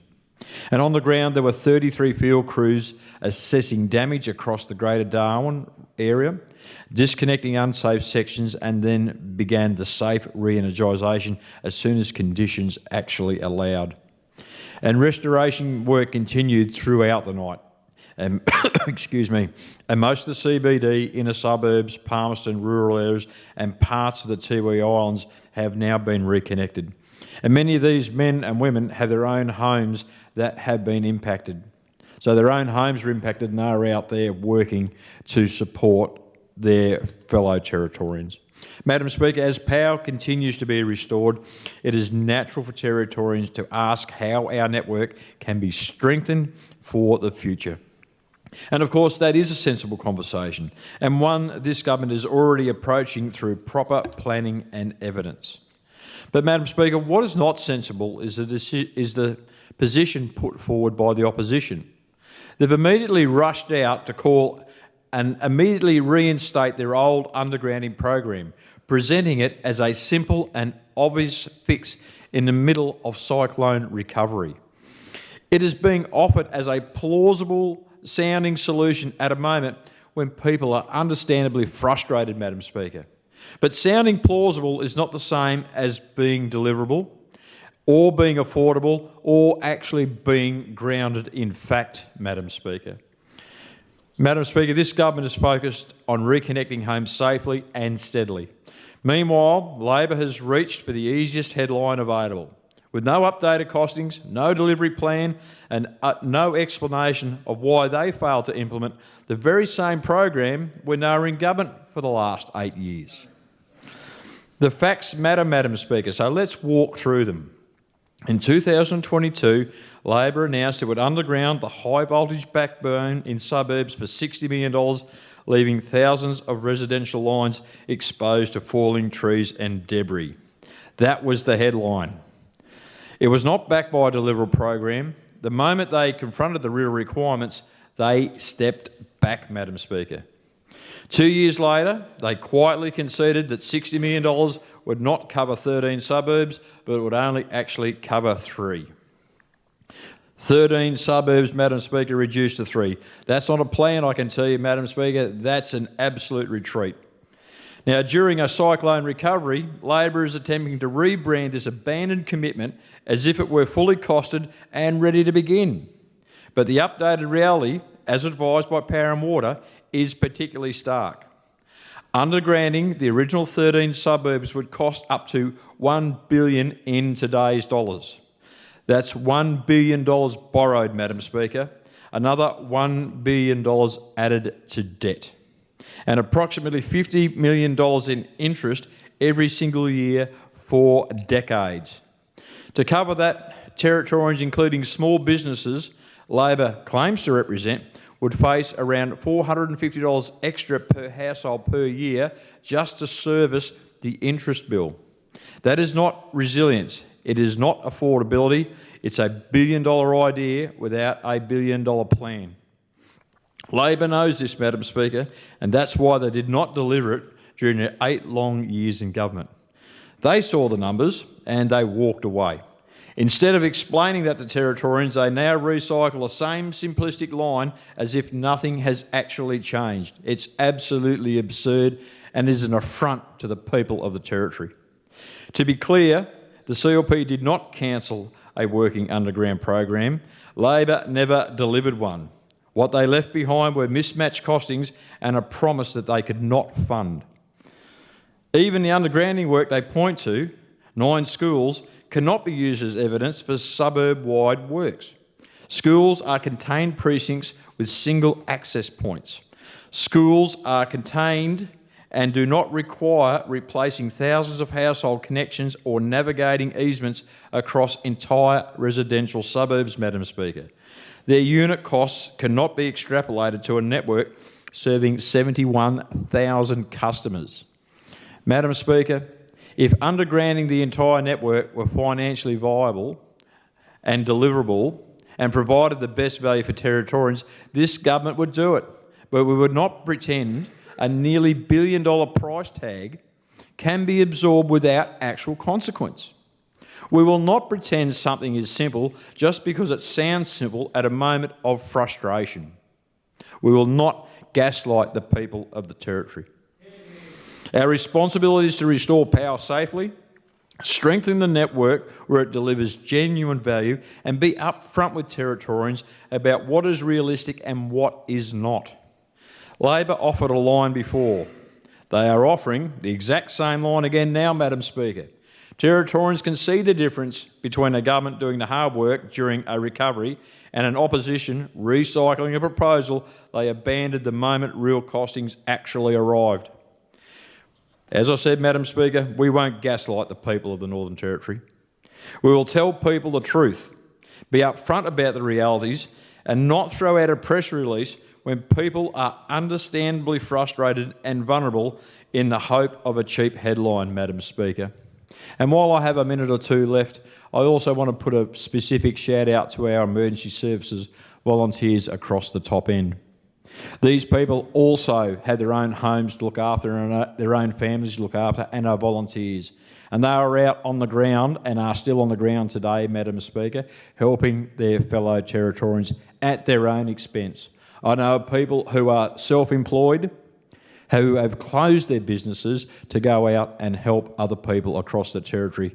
And on the ground, there were 33 field crews assessing damage across the Greater Darwin area, disconnecting unsafe sections, and then began the safe re-energisation as soon as conditions actually allowed. And restoration work continued throughout the night. And excuse me, and most of the CBD, inner suburbs, Palmerston, rural areas, and parts of the Tiwi Islands have now been reconnected. And many of these men and women have their own homes that have been impacted. So their own homes are impacted and they're out there working to support their fellow Territorians. Madam Speaker, as power continues to be restored, it is natural for Territorians to ask how our network can be strengthened for the future. And of course, that is a sensible conversation, and one this government is already approaching through proper planning and evidence. But Madam Speaker, what is not sensible is the position put forward by the opposition. They've immediately rushed out to call and immediately reinstate their old undergrounding program, presenting it as a simple and obvious fix in the middle of cyclone recovery. It is being offered as a plausible sounding solution at a moment when people are understandably frustrated, Madam Speaker. But sounding plausible is not the same as being deliverable or being affordable, or actually being grounded in fact, Madam Speaker. Madam Speaker, this government is focused on reconnecting homes safely and steadily. Meanwhile, Labor has reached for the easiest headline available, with no updated costings, no delivery plan, and no explanation of why they failed to implement the very same program when they were in government for the last 8 years. The facts matter, Madam Speaker, so let's walk through them. In 2022, Labor announced it would underground the high-voltage backbone in suburbs for $60 million, leaving thousands of residential lines exposed to falling trees and debris. That was the headline. It was not backed by a deliverable program. The moment they confronted the real requirements, they stepped back, Madam Speaker. 2 years later, they quietly conceded that $60 million would not cover 13 suburbs, but it would only actually cover 3. 13 suburbs, Madam Speaker, reduced to 3. That's not a plan, I can tell you, Madam Speaker. That's an absolute retreat. Now, during a cyclone recovery, Labor is attempting to rebrand this abandoned commitment as if it were fully costed and ready to begin. But the updated reality, as advised by Power and Water, is particularly stark. Undergrounding the original 13 suburbs would cost up to $1 billion in today's dollars. That's $1 billion borrowed, Madam Speaker, another $1 billion added to debt, and approximately $50 million in interest every single year for decades. To cover that, Territorians, including small businesses Labor claims to represent, would face around $450 extra per household per year just to service the interest bill. That is not resilience. It is not affordability. It's a billion-dollar idea without a billion-dollar plan. Labor knows this, Madam Speaker, and that's why they did not deliver it during their 8 long years in government. They saw the numbers and they walked away. Instead of explaining that to Territorians, they now recycle the same simplistic line as if nothing has actually changed. It's absolutely absurd and is an affront to the people of the Territory. To be clear, the CLP did not cancel a working underground program. Labor never delivered one. What they left behind were mismatched costings and a promise that they could not fund. Even the undergrounding work they point to, 9 schools, cannot be used as evidence for suburb-wide works. Schools are contained precincts with single access points. Schools are contained and do not require replacing thousands of household connections or navigating easements across entire residential suburbs, Madam Speaker. Their unit costs cannot be extrapolated to a network serving 71,000 customers. Madam Speaker, if undergrounding the entire network were financially viable and deliverable and provided the best value for Territorians, this government would do it. But we would not pretend a nearly $1 billion price tag can be absorbed without actual consequence. We will not pretend something is simple just because it sounds simple at a moment of frustration. We will not gaslight the people of the Territory. Our responsibility is to restore power safely, strengthen the network where it delivers genuine value, and be upfront with Territorians about what is realistic and what is not. Labor offered a line before. They are offering the exact same line again now, Madam Speaker. Territorians can see the difference between a government doing the hard work during a recovery and an opposition recycling a proposal they abandoned the moment real costings actually arrived. As I said, Madam Speaker, we won't gaslight the people of the Northern Territory. We will tell people the truth, be upfront about the realities, and not throw out a press release when people are understandably frustrated and vulnerable in the hope of a cheap headline, Madam Speaker. And while I have a minute or two left, I also want to put a specific shout out to our emergency services volunteers across the top end. These people also had their own homes to look after and their own families to look after and are volunteers. And they are out on the ground and are still on the ground today, Madam Speaker, helping their fellow Territorians at their own expense. I know of people who are self-employed, who have closed their businesses to go out and help other people across the Territory.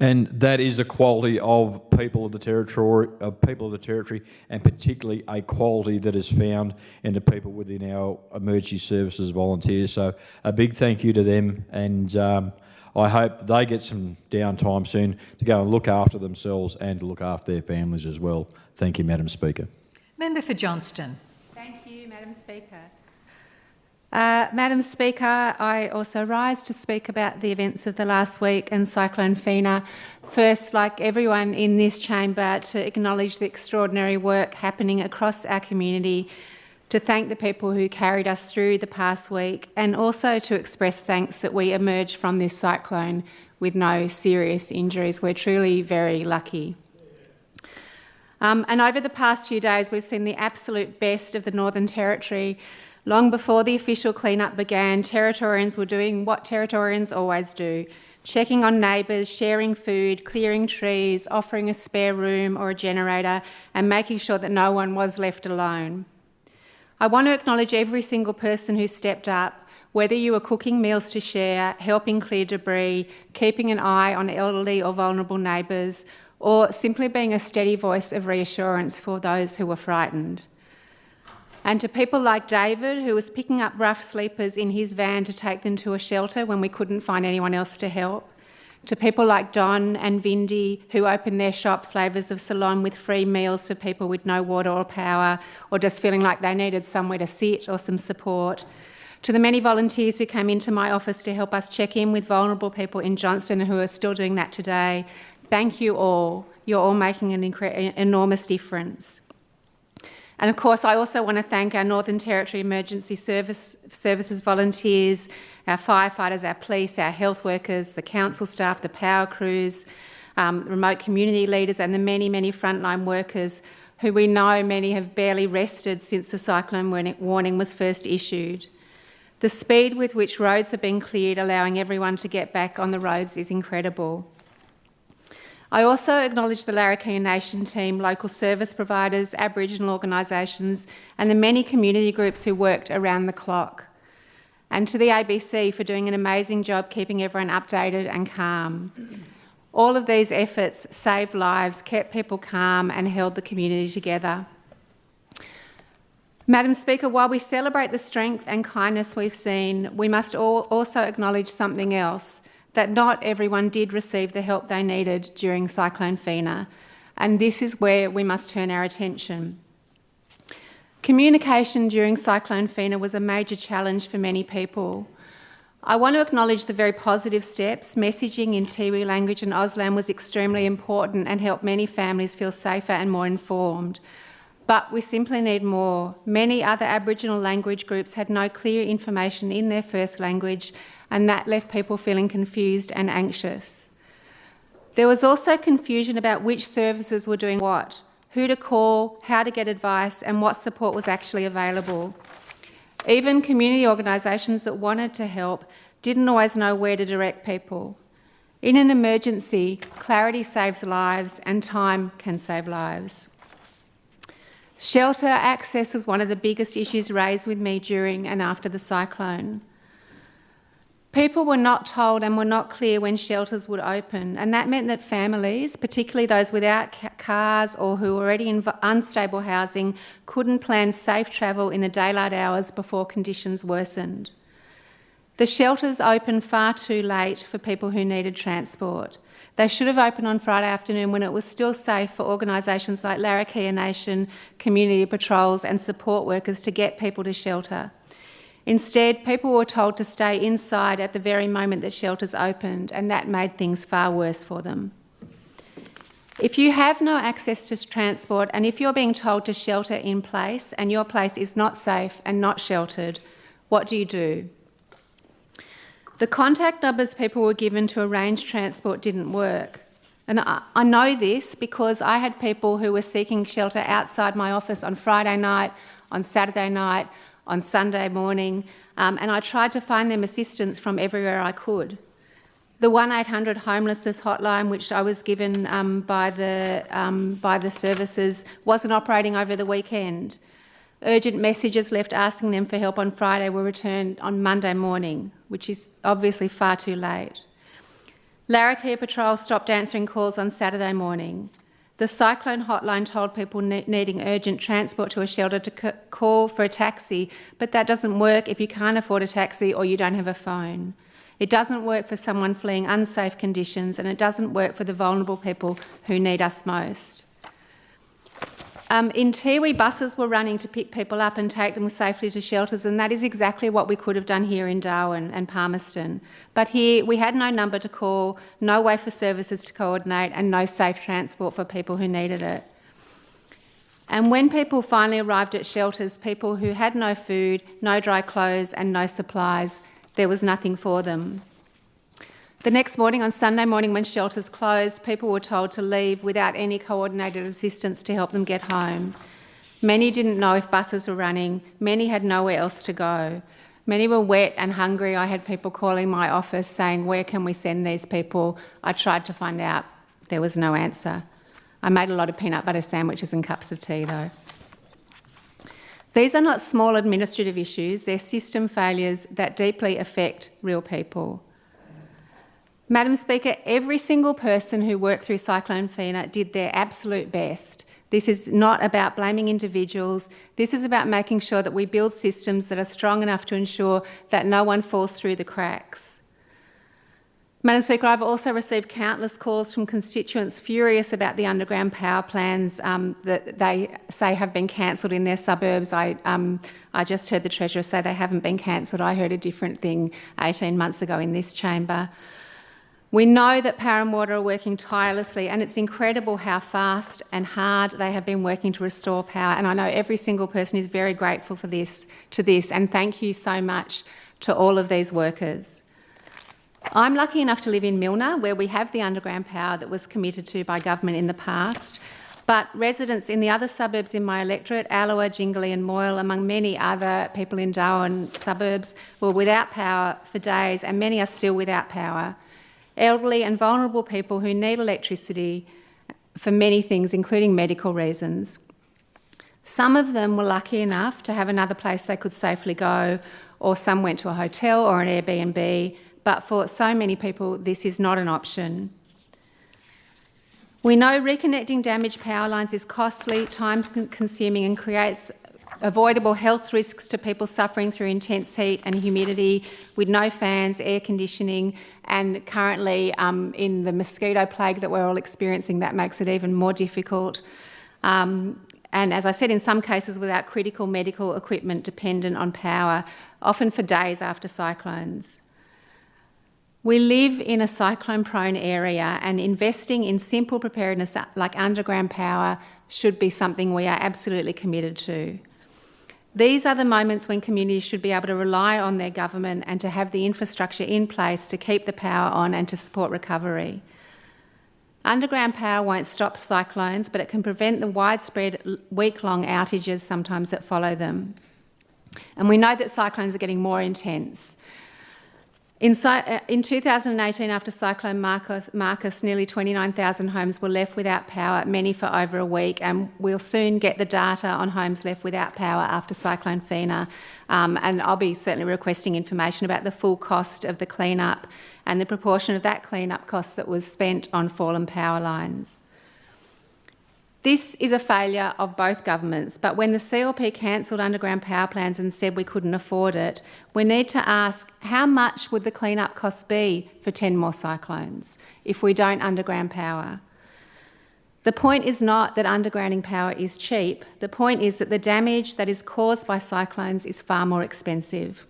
And that is the quality of people of the territory, and particularly a quality that is found in the people within our emergency services volunteers. So a big thank you to them, and I hope they get some downtime soon to go and look after themselves and to look after their families as well. Thank you, Madam Speaker. Member for Johnston. Thank you, Madam Speaker. Madam Speaker, I also rise to speak about the events of the last week and Cyclone Fina. First, like everyone in this chamber, to acknowledge the extraordinary work happening across our community, to thank the people who carried us through the past week, and also to express thanks that we emerged from this cyclone with no serious injuries. We're truly very lucky. And over the past few days, we've seen the absolute best of the Northern Territory. Long before the official clean-up began, Territorians were doing what Territorians always do, checking on neighbours, sharing food, clearing trees, offering a spare room or a generator, and making sure that no one was left alone. I want to acknowledge every single person who stepped up, whether you were cooking meals to share, helping clear debris, keeping an eye on elderly or vulnerable neighbours, or simply being a steady voice of reassurance for those who were frightened. And to people like David, who was picking up rough sleepers in his van to take them to a shelter when we couldn't find anyone else to help. To people like Don and Vindy, who opened their shop Flavours of Ceylon with free meals for people with no water or power, or just feeling like they needed somewhere to sit or some support. To the many volunteers who came into my office to help us check in with vulnerable people in Johnston who are still doing that today. Thank you all. You're all making an enormous difference. And of course, I also want to thank our Northern Territory Emergency Services volunteers, our firefighters, our police, our health workers, the council staff, the power crews, remote community leaders, and the many, many frontline workers who we know many have barely rested since the cyclone warning was first issued. The speed with which roads have been cleared, allowing everyone to get back on the roads, is incredible. I also acknowledge the Larrakia Nation team, local service providers, Aboriginal organisations, and the many community groups who worked around the clock. And to the ABC for doing an amazing job keeping everyone updated and calm. All of these efforts saved lives, kept people calm, and held the community together. Madam Speaker, while we celebrate the strength and kindness we've seen, we must also acknowledge something else, that not everyone did receive the help they needed during Cyclone Fina, and this is where we must turn our attention. Communication during Cyclone Fina was a major challenge for many people. I want to acknowledge the very positive steps. Messaging in Tiwi language and Auslan was extremely important and helped many families feel safer and more informed. But we simply need more. Many other Aboriginal language groups had no clear information in their first language, and that left people feeling confused and anxious. There was also confusion about which services were doing what, who to call, how to get advice, and what support was actually available. Even community organisations that wanted to help didn't always know where to direct people. In an emergency, clarity saves lives and time can save lives. Shelter access was one of the biggest issues raised with me during and after the cyclone. People were not told and were not clear when shelters would open, and that meant that families, particularly those without cars or who were already in unstable housing, couldn't plan safe travel in the daylight hours before conditions worsened. The shelters opened far too late for people who needed transport. They should have opened on Friday afternoon when it was still safe for organisations like Larrakia Nation, community patrols and support workers to get people to shelter. Instead, people were told to stay inside at the very moment that shelters opened, and that made things far worse for them. If you have no access to transport and if you're being told to shelter in place and your place is not safe and not sheltered, what do? The contact numbers people were given to arrange transport didn't work. And I know this because I had people who were seeking shelter outside my office on Friday night, on Saturday night, on Sunday morning, and I tried to find them assistance from everywhere I could. The 1800 homelessness hotline, which I was given by the services, wasn't operating over the weekend. Urgent messages left asking them for help on Friday were returned on Monday morning, which is obviously far too late. Larrakia Patrol stopped answering calls on Saturday morning. The Cyclone hotline told people needing urgent transport to a shelter to call for a taxi, but that doesn't work if you can't afford a taxi or you don't have a phone. It doesn't work for someone fleeing unsafe conditions, and it doesn't work for the vulnerable people who need us most. In Tiwi, buses were running to pick people up and take them safely to shelters, and that is exactly what we could have done here in Darwin and Palmerston. But here we had no number to call, no way for services to coordinate, and no safe transport for people who needed it. And when people finally arrived at shelters, people who had no food, no dry clothes and no supplies, there was nothing for them. The next morning, on Sunday morning when shelters closed, people were told to leave without any coordinated assistance to help them get home. Many didn't know if buses were running. Many had nowhere else to go. Many were wet and hungry. I had people calling my office saying, where can we send these people? I tried to find out. There was no answer. I made a lot of peanut butter sandwiches and cups of tea, though. These are not small administrative issues. They're system failures that deeply affect real people. Madam Speaker, every single person who worked through Cyclone Fina did their absolute best. This is not about blaming individuals. This is about making sure that we build systems that are strong enough to ensure that no one falls through the cracks. Madam Speaker, I've also received countless calls from constituents furious about the underground power plans that they say have been cancelled in their suburbs. I just heard the Treasurer say they haven't been cancelled. I heard a different thing 18 months ago in this chamber. We know that Power and Water are working tirelessly, and it's incredible how fast and hard they have been working to restore power, and I know every single person is very grateful for this, and thank you so much to all of these workers. I'm lucky enough to live in Milner, where we have the underground power that was committed to by government in the past, but residents in the other suburbs in my electorate, Alloa, Jingley and Moyle, among many other people in Darwin suburbs, were without power for days, and many are still without power. Elderly and vulnerable people who need electricity for many things, including medical reasons. Some of them were lucky enough to have another place they could safely go, or some went to a hotel or an Airbnb, but for so many people, this is not an option. We know reconnecting damaged power lines is costly, time-consuming and creates avoidable health risks to people suffering through intense heat and humidity with no fans, air conditioning, and currently in the mosquito plague that we're all experiencing, that makes it even more difficult. And as I said, in some cases without critical medical equipment dependent on power, often for days after cyclones. We live in a cyclone-prone area, and investing in simple preparedness like underground power should be something we are absolutely committed to. These are the moments when communities should be able to rely on their government and to have the infrastructure in place to keep the power on and to support recovery. Underground power won't stop cyclones, but it can prevent the widespread week-long outages sometimes that follow them. And we know that cyclones are getting more intense. In 2018, after Cyclone Marcus, nearly 29,000 homes were left without power, many for over a week, and we'll soon get the data on homes left without power after Cyclone Fina. And I'll be certainly requesting information about the full cost of the clean-up and the proportion of that clean-up cost that was spent on fallen power lines. This is a failure of both governments, but when the CLP cancelled underground power plans and said we couldn't afford it, we need to ask how much would the clean-up costs be for 10 more cyclones if we don't underground power? The point is not that undergrounding power is cheap. The point is that the damage that is caused by cyclones is far more expensive.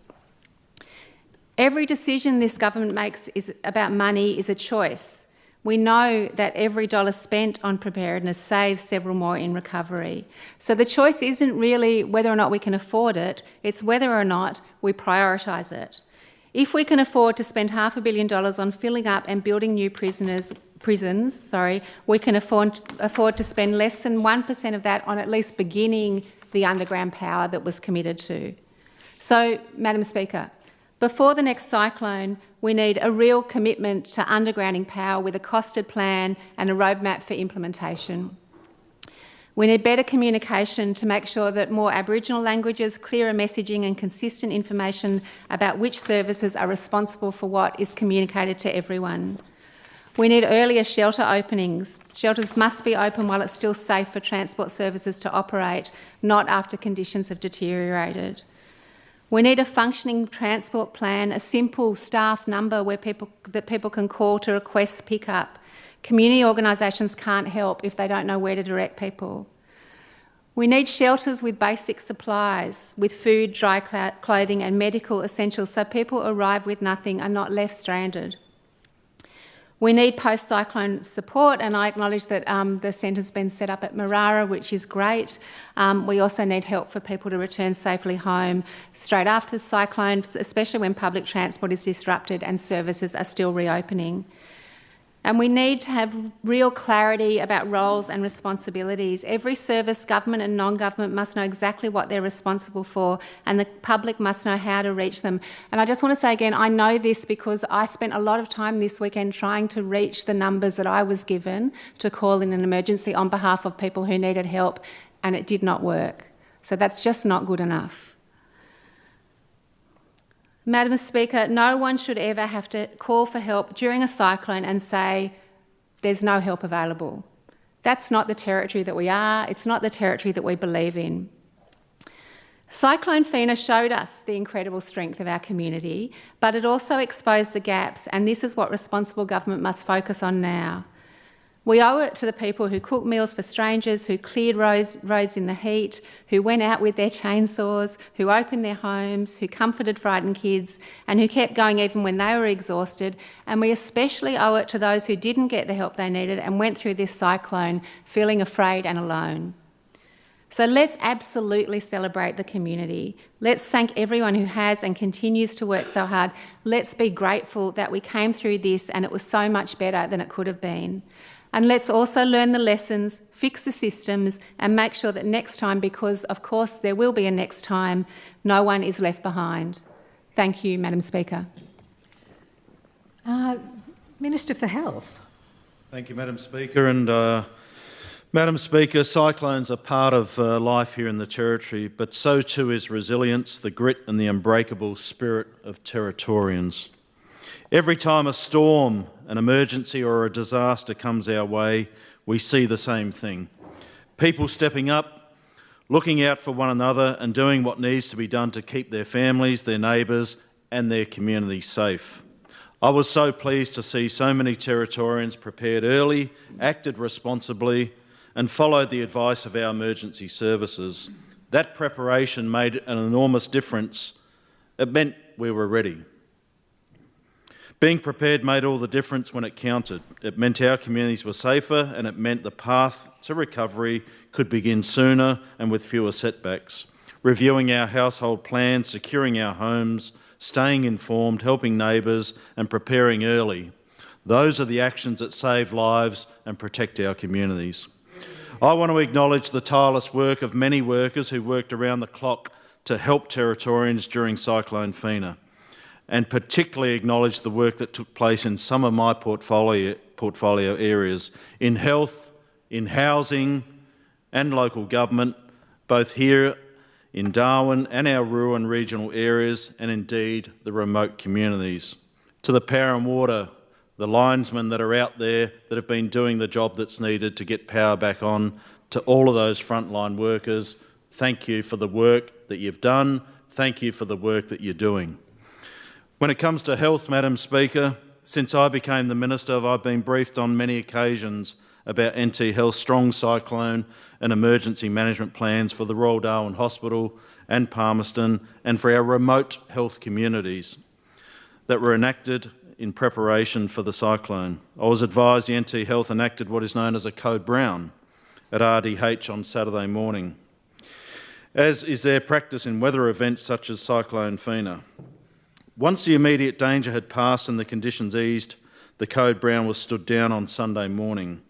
Every decision this government makes about money is a choice. We know that every dollar spent on preparedness saves several more in recovery. So the choice isn't really whether or not we can afford it, it's whether or not we prioritise it. If we can afford to spend $500 million on filling up and building new prisons, we can afford to spend less than 1% of that on at least beginning the underground power that was committed to. So, Madam Speaker, before the next cyclone, we need a real commitment to undergrounding power with a costed plan and a roadmap for implementation. We need better communication to make sure that more Aboriginal languages, clearer messaging and consistent information about which services are responsible for what is communicated to everyone. We need earlier shelter openings. Shelters must be open while it's still safe for transport services to operate, not after conditions have deteriorated. We need a functioning transport plan, a simple staff number that people can call to request pickup. Community organisations can't help if they don't know where to direct people. We need shelters with basic supplies, with food, dry clothing and medical essentials so people arrive with nothing and not left stranded. We need post-cyclone support, and I acknowledge that the centre's been set up at Marara, which is great. We also need help for people to return safely home straight after the cyclone, especially when public transport is disrupted and services are still reopening. And we need to have real clarity about roles and responsibilities. Every service, government and non-government, must know exactly what they're responsible for, and the public must know how to reach them. And I just want to say again, I know this because I spent a lot of time this weekend trying to reach the numbers that I was given to call in an emergency on behalf of people who needed help, and it did not work. So that's just not good enough. Madam Speaker, no one should ever have to call for help during a cyclone and say there's no help available. That's not the territory that we are. It's not the territory that we believe in. Cyclone Fina showed us the incredible strength of our community, but it also exposed the gaps, and this is what responsible government must focus on now. We owe it to the people who cooked meals for strangers, who cleared roads in the heat, who went out with their chainsaws, who opened their homes, who comforted frightened kids, and who kept going even when they were exhausted. And we especially owe it to those who didn't get the help they needed and went through this cyclone feeling afraid and alone. So let's absolutely celebrate the community. Let's thank everyone who has and continues to work so hard. Let's be grateful that we came through this and it was so much better than it could have been. And let's also learn the lessons, fix the systems, and make sure that next time, because of course there will be a next time, no one is left behind. Thank you, Madam Speaker. Minister for Health. Thank you, Madam Speaker. And Madam Speaker, cyclones are part of life here in the Territory, but so too is resilience, the grit and the unbreakable spirit of Territorians. Every time a storm, an emergency or a disaster comes our way, we see the same thing. People stepping up, looking out for one another and doing what needs to be done to keep their families, their neighbours and their community safe. I was so pleased to see so many Territorians prepared early, acted responsibly and followed the advice of our emergency services. That preparation made an enormous difference. It meant we were ready. Being prepared made all the difference when it counted. It meant our communities were safer and it meant the path to recovery could begin sooner and with fewer setbacks. Reviewing our household plans, securing our homes, staying informed, helping neighbours and preparing early. Those are the actions that save lives and protect our communities. I want to acknowledge the tireless work of many workers who worked around the clock to help Territorians during Cyclone Fina, and particularly acknowledge the work that took place in some of my portfolio areas, in health, in housing and local government, both here in Darwin and our rural and regional areas, and indeed the remote communities. To the power and water, the linesmen that are out there that have been doing the job that's needed to get power back on, to all of those frontline workers, thank you for the work that you've done, thank you for the work that you're doing. When it comes to health, Madam Speaker, since I became the Minister, I've been briefed on many occasions about NT Health's strong cyclone and emergency management plans for the Royal Darwin Hospital and Palmerston and for our remote health communities that were enacted in preparation for the cyclone. I was advised the NT Health enacted what is known as a Code Brown at RDH on Saturday morning, as is their practice in weather events such as Cyclone Fina. Once the immediate danger had passed and the conditions eased, the Code Brown was stood down on Sunday morning.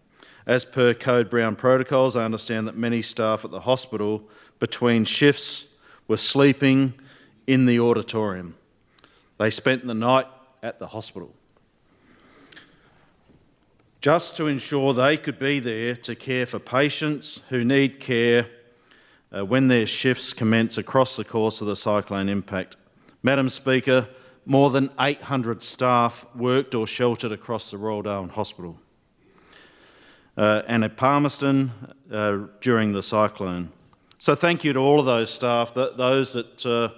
As per Code Brown protocols, I understand that many staff at the hospital between shifts were sleeping in the auditorium. They spent the night at the hospital, just to ensure they could be there to care for patients who need care when their shifts commence across the course of the cyclone impact. Madam Speaker, more than 800 staff worked or sheltered across the Royal Darwin Hospital and at Palmerston during the cyclone. So thank you to all of those staff, those that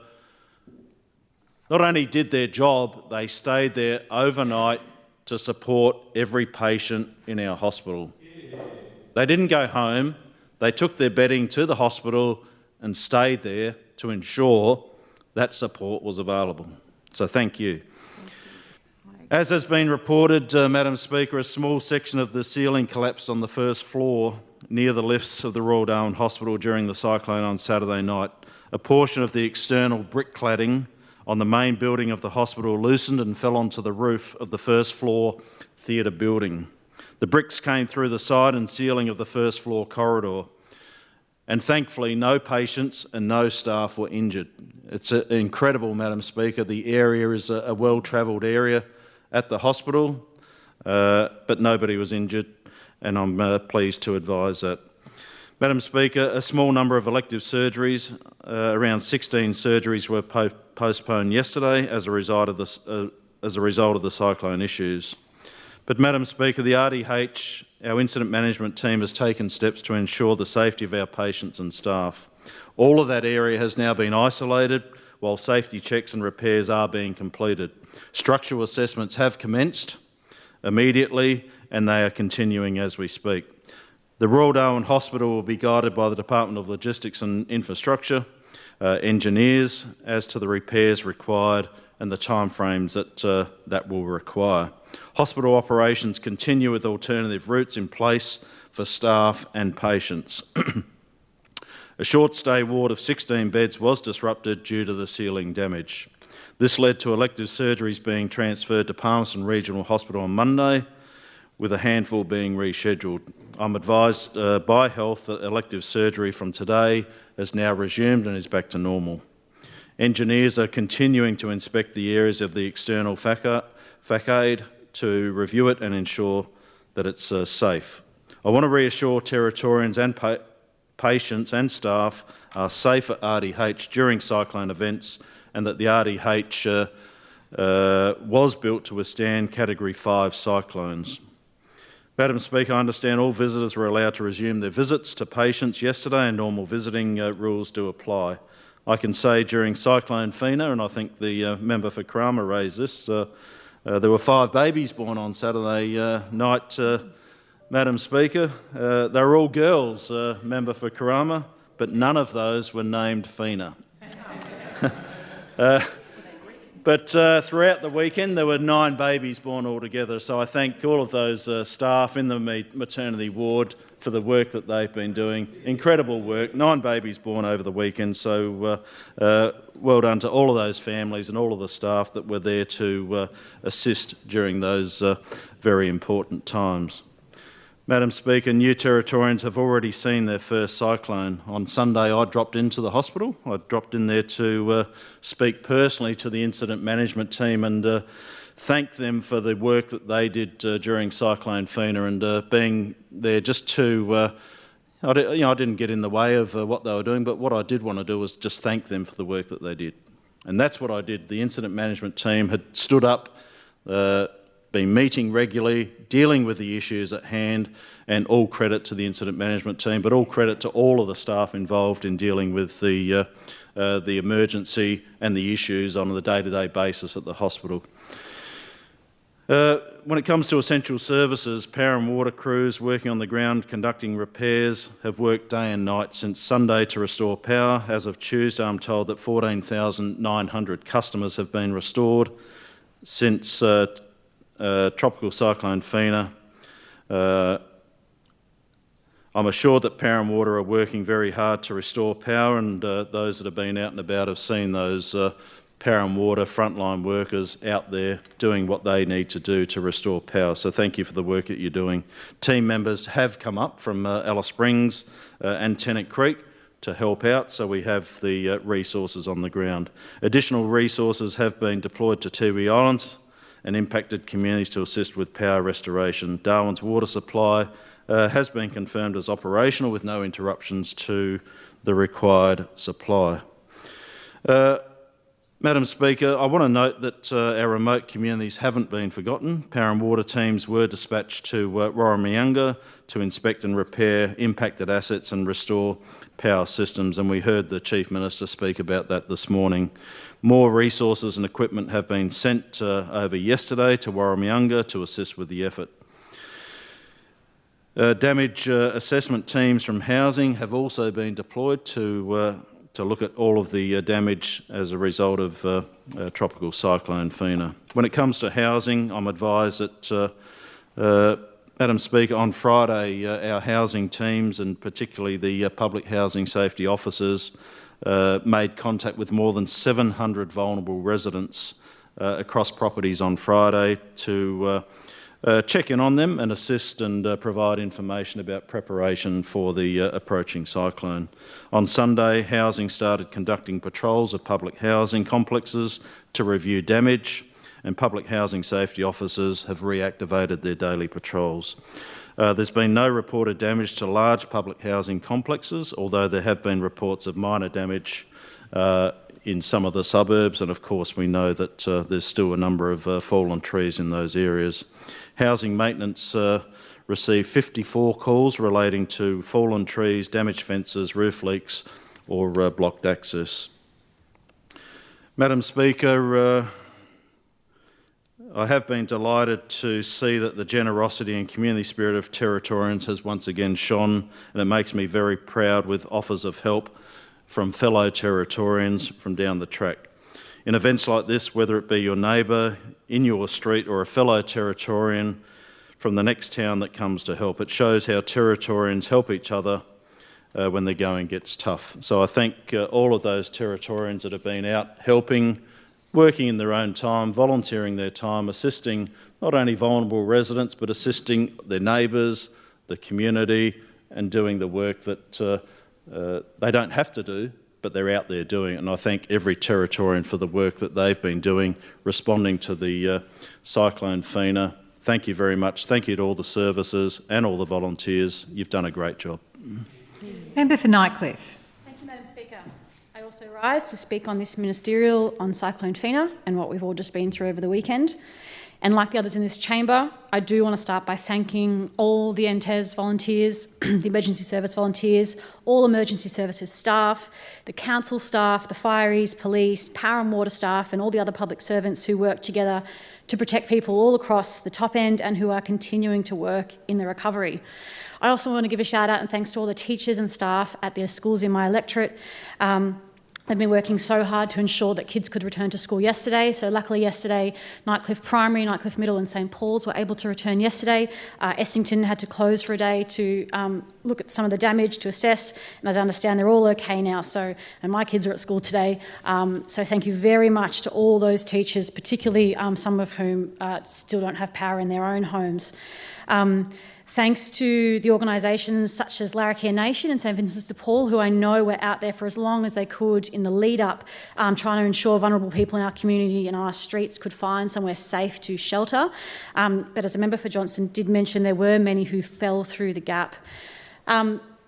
not only did their job, they stayed there overnight to support every patient in our hospital. They didn't go home, they took their bedding to the hospital and stayed there to ensure that support was available. So thank you. As has been reported, Madam Speaker, a small section of the ceiling collapsed on the first floor near the lifts of the Royal Darwin Hospital during the cyclone on Saturday night. A portion of the external brick cladding on the main building of the hospital loosened and fell onto the roof of the first floor theatre building. The bricks came through the side and ceiling of the first floor corridor, and thankfully no patients and no staff were injured. It's incredible, Madam Speaker. The area is a well-travelled area at the hospital, but nobody was injured, and I'm pleased to advise that. Madam Speaker, a small number of elective surgeries, around 16 surgeries were postponed yesterday as a result of the cyclone issues. But Madam Speaker, the RDH, our incident management team, has taken steps to ensure the safety of our patients and staff. All of that area has now been isolated while safety checks and repairs are being completed. Structural assessments have commenced immediately and they are continuing as we speak. The Royal Darwin Hospital will be guided by the Department of Logistics and Infrastructure engineers as to the repairs required and the timeframes that will require. Hospital operations continue with alternative routes in place for staff and patients. A short stay ward of 16 beds was disrupted due to the ceiling damage. This led to elective surgeries being transferred to Palmerston Regional Hospital on Monday, with a handful being rescheduled. I'm advised by Health that elective surgery from today has now resumed and is back to normal. Engineers are continuing to inspect the areas of the external facade to review it and ensure that it's safe. I want to reassure Territorians and patients and staff are safe at RDH during cyclone events and that the RDH was built to withstand Category 5 cyclones. Madam Speaker, I understand all visitors were allowed to resume their visits to patients yesterday and normal visiting rules do apply. I can say during Cyclone Fina, and I think the member for Karama raised this, there were 5 babies born on Saturday night, Madam Speaker. They were all girls, member for Karama, but none of those were named Fina. But throughout the weekend, there were 9 babies born altogether. So I thank all of those staff in the maternity ward for the work that they've been doing. Incredible work. 9 babies born over the weekend. So well done to all of those families and all of the staff that were there to assist during those very important times. Madam Speaker, new Territorians have already seen their first cyclone. On Sunday, I dropped into the hospital. I dropped in there to speak personally to the incident management team and thank them for the work that they did during Cyclone Fina and being there just to... I didn't get in the way of what they were doing, but what I did want to do was just thank them for the work that they did. And that's what I did. The incident management team had stood up, been meeting regularly, dealing with the issues at hand, and all credit to the incident management team, but all credit to all of the staff involved in dealing with the emergency and the issues on a day-to-day basis at the hospital. When it comes to essential services, power and water crews working on the ground conducting repairs have worked day and night since Sunday to restore power. As of Tuesday, I'm told that 14,900 customers have been restored since Tropical Cyclone Fina. I'm assured that Power and Water are working very hard to restore power, and those that have been out and about have seen those Power and Water frontline workers out there doing what they need to do to restore power. So thank you for the work that you're doing. Team members have come up from Alice Springs and Tennant Creek to help out, so we have the resources on the ground. Additional resources have been deployed to Tiwi Islands and impacted communities to assist with power restoration. Darwin's water supply has been confirmed as operational with no interruptions to the required supply. Madam Speaker, I want to note that our remote communities haven't been forgotten. Power and water teams were dispatched to Warramayunga to inspect and repair impacted assets and restore power systems, and we heard the Chief Minister speak about that this morning. More resources and equipment have been sent over yesterday to Warramayunga to assist with the effort. Damage assessment teams from housing have also been deployed to look at all of the damage as a result of Tropical Cyclone Fina. When it comes to housing, I'm advised that, Madam Speaker, on Friday our housing teams and particularly the public housing safety officers made contact with more than 700 vulnerable residents across properties on Friday to check in on them and assist and provide information about preparation for the approaching cyclone. On Sunday, housing started conducting patrols of public housing complexes to review damage, and public housing safety officers have reactivated their daily patrols. There's been no reported damage to large public housing complexes, although there have been reports of minor damage in some of the suburbs, and of course we know that there's still a number of fallen trees in those areas. Housing maintenance received 54 calls relating to fallen trees, damaged fences, roof leaks or blocked access. Madam Speaker, I have been delighted to see that the generosity and community spirit of Territorians has once again shone, and it makes me very proud with offers of help from fellow Territorians from down the track. In events like this, whether it be your neighbour in your street or a fellow Territorian from the next town that comes to help, it shows how Territorians help each other when the going gets tough. So I thank all of those Territorians that have been out helping, working in their own time, volunteering their time, assisting not only vulnerable residents but assisting their neighbours, the community, and doing the work that they don't have to do, but they're out there doing it. And I thank every Territorian for the work that they've been doing, responding to the Cyclone Fina. Thank you very much. Thank you to all the services and all the volunteers. You've done a great job. Member for Nightcliff. Thank you, Madam Speaker. I also rise to speak on this ministerial on Cyclone Fina and what we've all just been through over the weekend. And like the others in this chamber, I do want to start by thanking all the NTES volunteers, the emergency service volunteers, all emergency services staff, the council staff, the fireys, police, power and water staff, and all the other public servants who work together to protect people all across the top end and who are continuing to work in the recovery. I also want to give a shout out and thanks to all the teachers and staff at the schools in my electorate. They've been working so hard to ensure that kids could return to school yesterday. So luckily yesterday, Nightcliff Primary, Nightcliff Middle and St Paul's were able to return yesterday. Essington had to close for a day to look at some of the damage, to assess. And as I understand, they're all okay now. And my kids are at school today. So thank you very much to all those teachers, particularly some of whom still don't have power in their own homes. Thanks to the organisations such as Larrakia Nation and St Vincent de Paul, who I know were out there for as long as they could in the lead-up, trying to ensure vulnerable people in our community and our streets could find somewhere safe to shelter. But as the member for Johnston did mention, there were many who fell through the gap.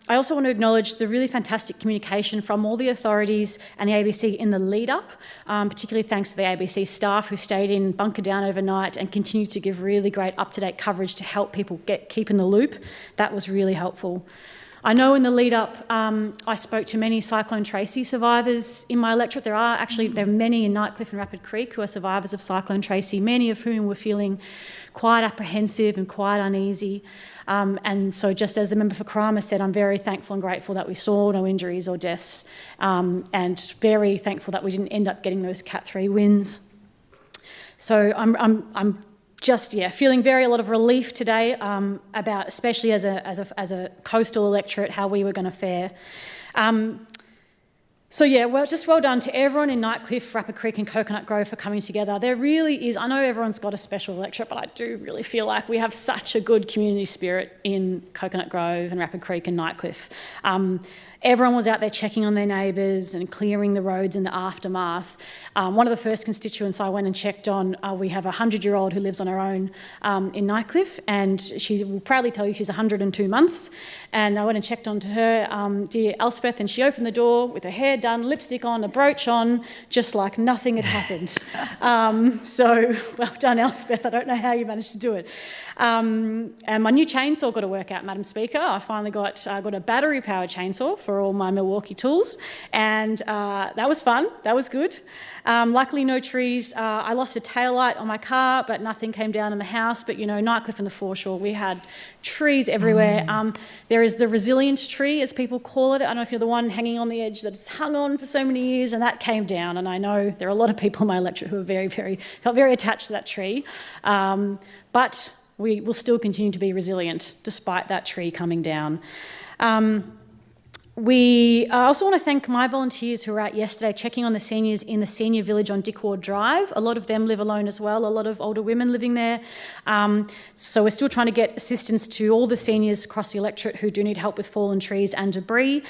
I also want to acknowledge the really fantastic communication from all the authorities and the ABC in the lead-up, particularly thanks to the ABC staff who stayed in, bunkered down overnight and continued to give really great up-to-date coverage to help people keep in the loop. That was really helpful. I know in the lead-up I spoke to many Cyclone Tracy survivors in my electorate. There are many in Nightcliff and Rapid Creek who are survivors of Cyclone Tracy, many of whom were feeling quite apprehensive and quite uneasy. And so just as the member for Karama said, I'm very thankful and grateful that we saw no injuries or deaths, and very thankful that we didn't end up getting those Cat 3 winds. So I'm just feeling a lot of relief today about, especially as a coastal electorate, how we were going to fare. Well done to everyone in Nightcliff, Rapid Creek and Coconut Grove for coming together. There really is, I know everyone's got a special electorate, but I do really feel like we have such a good community spirit in Coconut Grove and Rapid Creek and Nightcliff. Everyone was out there checking on their neighbours and clearing the roads in the aftermath. One of the first constituents I went and checked on, we have a 100-year-old who lives on her own in Nightcliff, and she will proudly tell you she's 102 months. And I went and checked on to her, dear Elspeth, and she opened the door with her hair done, lipstick on, a brooch on, just like nothing had happened. So well done, Elspeth. I don't know how you managed to do it. And my new chainsaw got to work out, Madam Speaker. I finally got a battery-powered chainsaw for all my Milwaukee tools, and that was fun. That was good. Luckily, no trees. I lost a taillight on my car, but nothing came down in the house. But, you know, Nightcliff and the foreshore, we had trees everywhere. There is the resilient tree, as people call it. I don't know if you're the one hanging on the edge that's hung on for so many years, and that came down. And I know there are a lot of people in my electorate who are felt very attached to that tree. But we will still continue to be resilient despite that tree coming down. I also want to thank my volunteers who were out yesterday checking on the seniors in the senior village on Dickward Drive. A lot of them live alone as well, a lot of older women living there. So we're still trying to get assistance to all the seniors across the electorate who do need help with fallen trees and debris.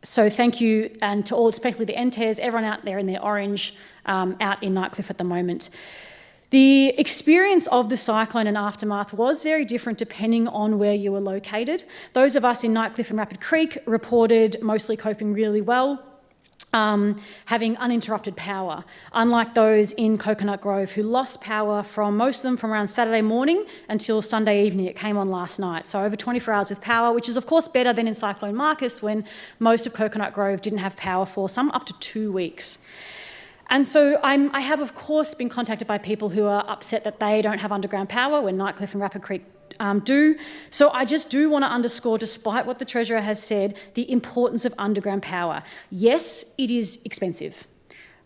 So thank you, and to all, especially the NTERs, everyone out there in their orange, out in Nightcliff at the moment. The experience of the cyclone and aftermath was very different depending on where you were located. Those of us in Nightcliff and Rapid Creek reported mostly coping really well, having uninterrupted power, unlike those in Coconut Grove who lost power from most of them from around Saturday morning until Sunday evening. It came on last night. So over 24 hours with power, which is of course better than in Cyclone Marcus when most of Coconut Grove didn't have power for some up to 2 weeks. And so I have, of course, been contacted by people who are upset that they don't have underground power when Nightcliff and Rapid Creek do. So I just do want to underscore, despite what the Treasurer has said, the importance of underground power. Yes, it is expensive,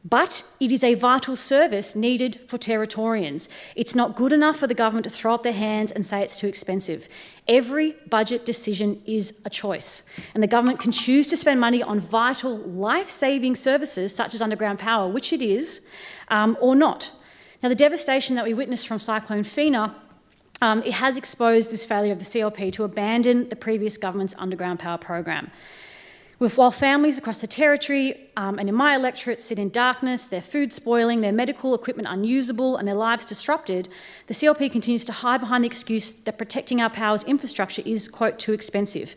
but it is a vital service needed for Territorians. It's not good enough for the government to throw up their hands and say it's too expensive. Every budget decision is a choice, and the government can choose to spend money on vital life-saving services such as underground power, which it is, or not. Now, the devastation that we witnessed from Cyclone Fina, it has exposed this failure of the CLP to abandon the previous government's underground power program. While families across the Territory and in my electorate sit in darkness, their food spoiling, their medical equipment unusable and their lives disrupted, the CLP continues to hide behind the excuse that protecting our power's infrastructure is, quote, too expensive.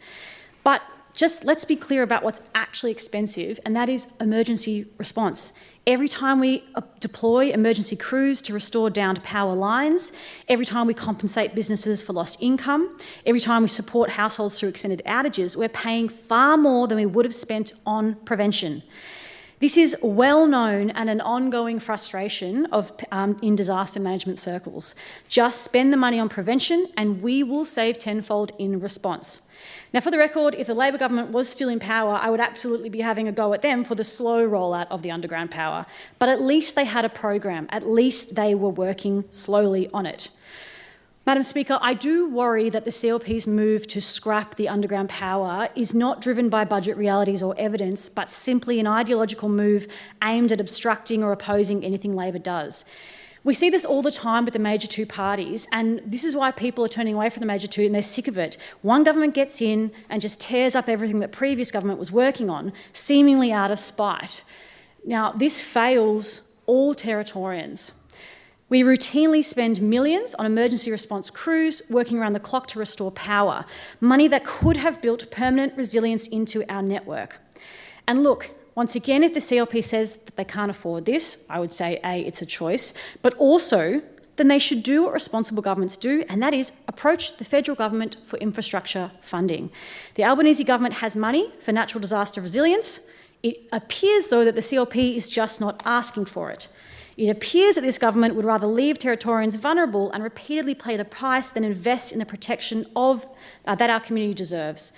But just let's be clear about what's actually expensive, and that is emergency response. Every time we deploy emergency crews to restore downed power lines, every time we compensate businesses for lost income, every time we support households through extended outages, we're paying far more than we would have spent on prevention. This is well known and an ongoing frustration in disaster management circles. Just spend the money on prevention and we will save tenfold in response. Now, for the record, if the Labor government was still in power, I would absolutely be having a go at them for the slow rollout of the underground power. But at least they had a program. At least they were working slowly on it. Madam Speaker, I do worry that the CLP's move to scrap the underground power is not driven by budget realities or evidence, but simply an ideological move aimed at obstructing or opposing anything Labor does. We see this all the time with the major two parties, and this is why people are turning away from the major two and they're sick of it. One government gets in and just tears up everything that previous government was working on, seemingly out of spite. Now, this fails all Territorians. We routinely spend millions on emergency response crews working around the clock to restore power, money that could have built permanent resilience into our network. And look, once again, if the CLP says that they can't afford this, I would say, A, it's a choice, but also then they should do what responsible governments do, and that is approach the federal government for infrastructure funding. The Albanese government has money for natural disaster resilience. It appears, though, that the CLP is just not asking for it. It appears that this government would rather leave Territorians vulnerable and repeatedly pay the price than invest in the protection of that our community deserves.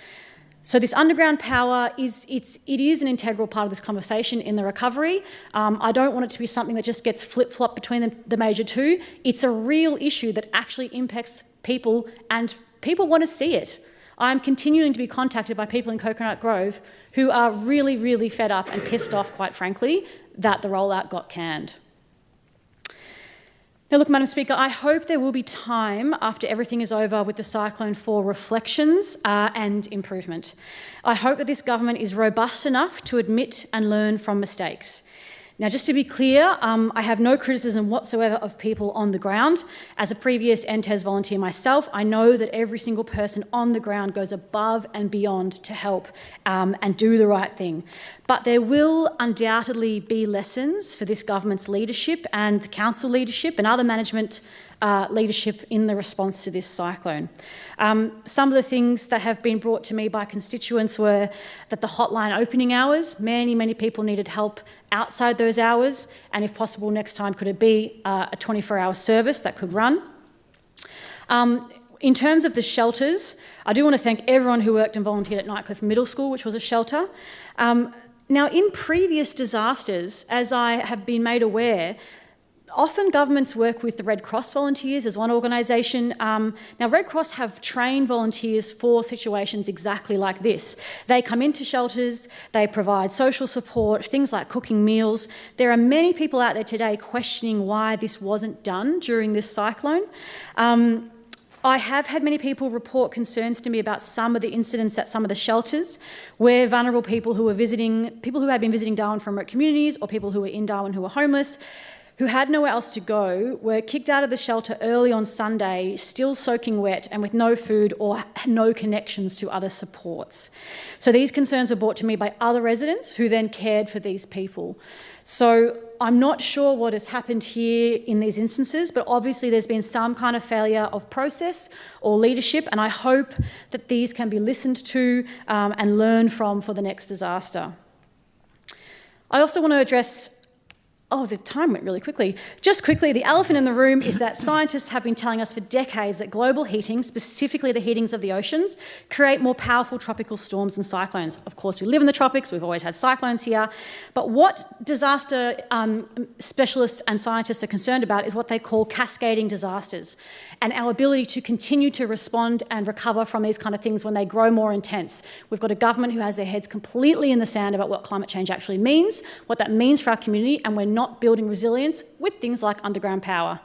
So this underground power is an integral part of this conversation in the recovery. I don't want it to be something that just gets flip-flopped between the major two. It's a real issue that actually impacts people, and people want to see it. I'm continuing to be contacted by people in Coconut Grove who are really, really fed up and pissed off, quite frankly, that the rollout got canned. Now, look, Madam Speaker, I hope there will be time after everything is over with the cyclone for reflections and improvement. I hope that this government is robust enough to admit and learn from mistakes. Now, just to be clear, I have no criticism whatsoever of people on the ground. As a previous NTES volunteer myself, I know that every single person on the ground goes above and beyond to help and do the right thing. But there will undoubtedly be lessons for this government's leadership and the council leadership and other management leadership in the response to this cyclone. Some of the things that have been brought to me by constituents were that the hotline opening hours, many people needed help outside those hours, and if possible next time could it be a 24-hour service that could run. In terms of the shelters, I do want to thank everyone who worked and volunteered at Nightcliff Middle School, which was a shelter. Now, in previous disasters, as I have been made aware, often governments work with the Red Cross volunteers as one organisation. Now, Red Cross have trained volunteers for situations exactly like this. They come into shelters, they provide social support, things like cooking meals. There are many people out there today questioning why this wasn't done during this cyclone. I have had many people report concerns to me about some of the incidents at some of the shelters where vulnerable people who were visiting, people who had been visiting Darwin from remote communities or people who were in Darwin who were homeless, who had nowhere else to go, were kicked out of the shelter early on Sunday, still soaking wet and with no food or no connections to other supports. So these concerns were brought to me by other residents who then cared for these people. So I'm not sure what has happened here in these instances, but obviously there's been some kind of failure of process or leadership, and I hope that these can be listened to and learned from for the next disaster. I also want to address the time went really quickly. Just quickly, the elephant in the room is that scientists have been telling us for decades that global heating, specifically the heatings of the oceans, create more powerful tropical storms and cyclones. Of course, we live in the tropics, we've always had cyclones here, but what disaster specialists and scientists are concerned about is what they call cascading disasters, and our ability to continue to respond and recover from these kind of things when they grow more intense. We've got a government who has their heads completely in the sand about what climate change actually means, what that means for our community, and we're not building resilience with things like underground power.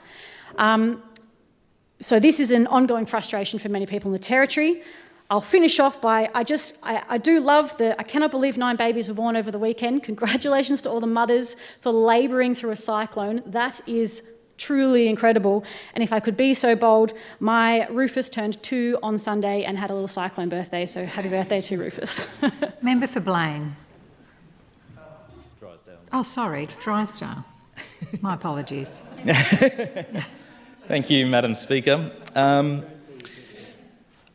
So this is an ongoing frustration for many people in the Territory. I'll finish off by, I do love I cannot believe 9 babies were born over the weekend. Congratulations to all the mothers for labouring through a cyclone. That is truly incredible. And if I could be so bold, my Rufus turned 2 on Sunday and had a little cyclone birthday, so happy birthday to Rufus. Member for Blaine. Oh, sorry, Drysdale. My apologies. Thank you, Madam Speaker.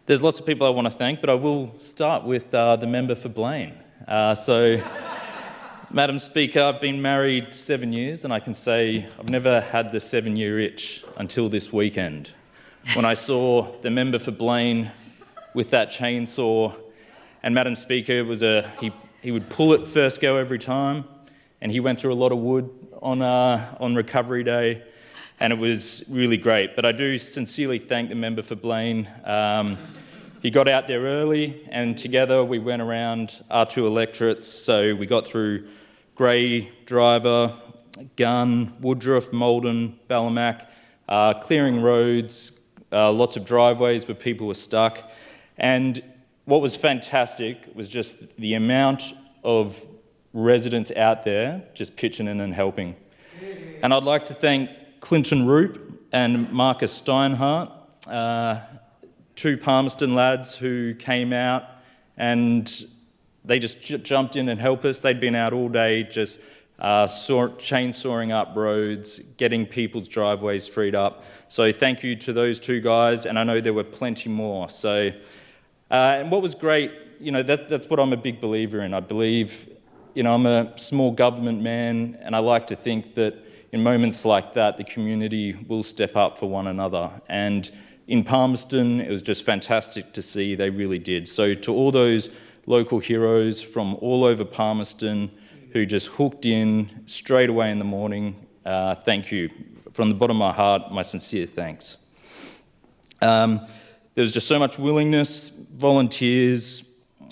There's lots of people I want to thank, but I will start with the member for Blaine. Madam Speaker, I've been married 7 years, and I can say I've never had the 7-year itch until this weekend, when I saw the member for Blaine with that chainsaw. And Madam Speaker, it was he would pull it first go every time, and he went through a lot of wood on Recovery Day, and it was really great. But I do sincerely thank the member for Blaine. He got out there early, and together we went around our 2 electorates. So we got through Grey, Driver, Gunn, Woodruff, Maldon, Ballamac, clearing roads, lots of driveways where people were stuck. And what was fantastic was just the amount of residents out there just pitching in and helping. And I'd like to thank Clinton Roop and Marcus Steinhardt, 2 Palmerston lads who came out and they just jumped in and helped us. They'd been out all day just chainsawing up roads, getting people's driveways freed up. So thank you to those 2 guys, and I know there were plenty more. So, and what was great, that's what I'm a big believer in. I believe, I'm a small government man, and I like to think that in moments like that, the community will step up for one another. And in Palmerston, it was just fantastic to see. They really did. So to all those local heroes from all over Palmerston who just hooked in straight away in the morning, thank you. From the bottom of my heart, my sincere thanks. There was just so much willingness, volunteers.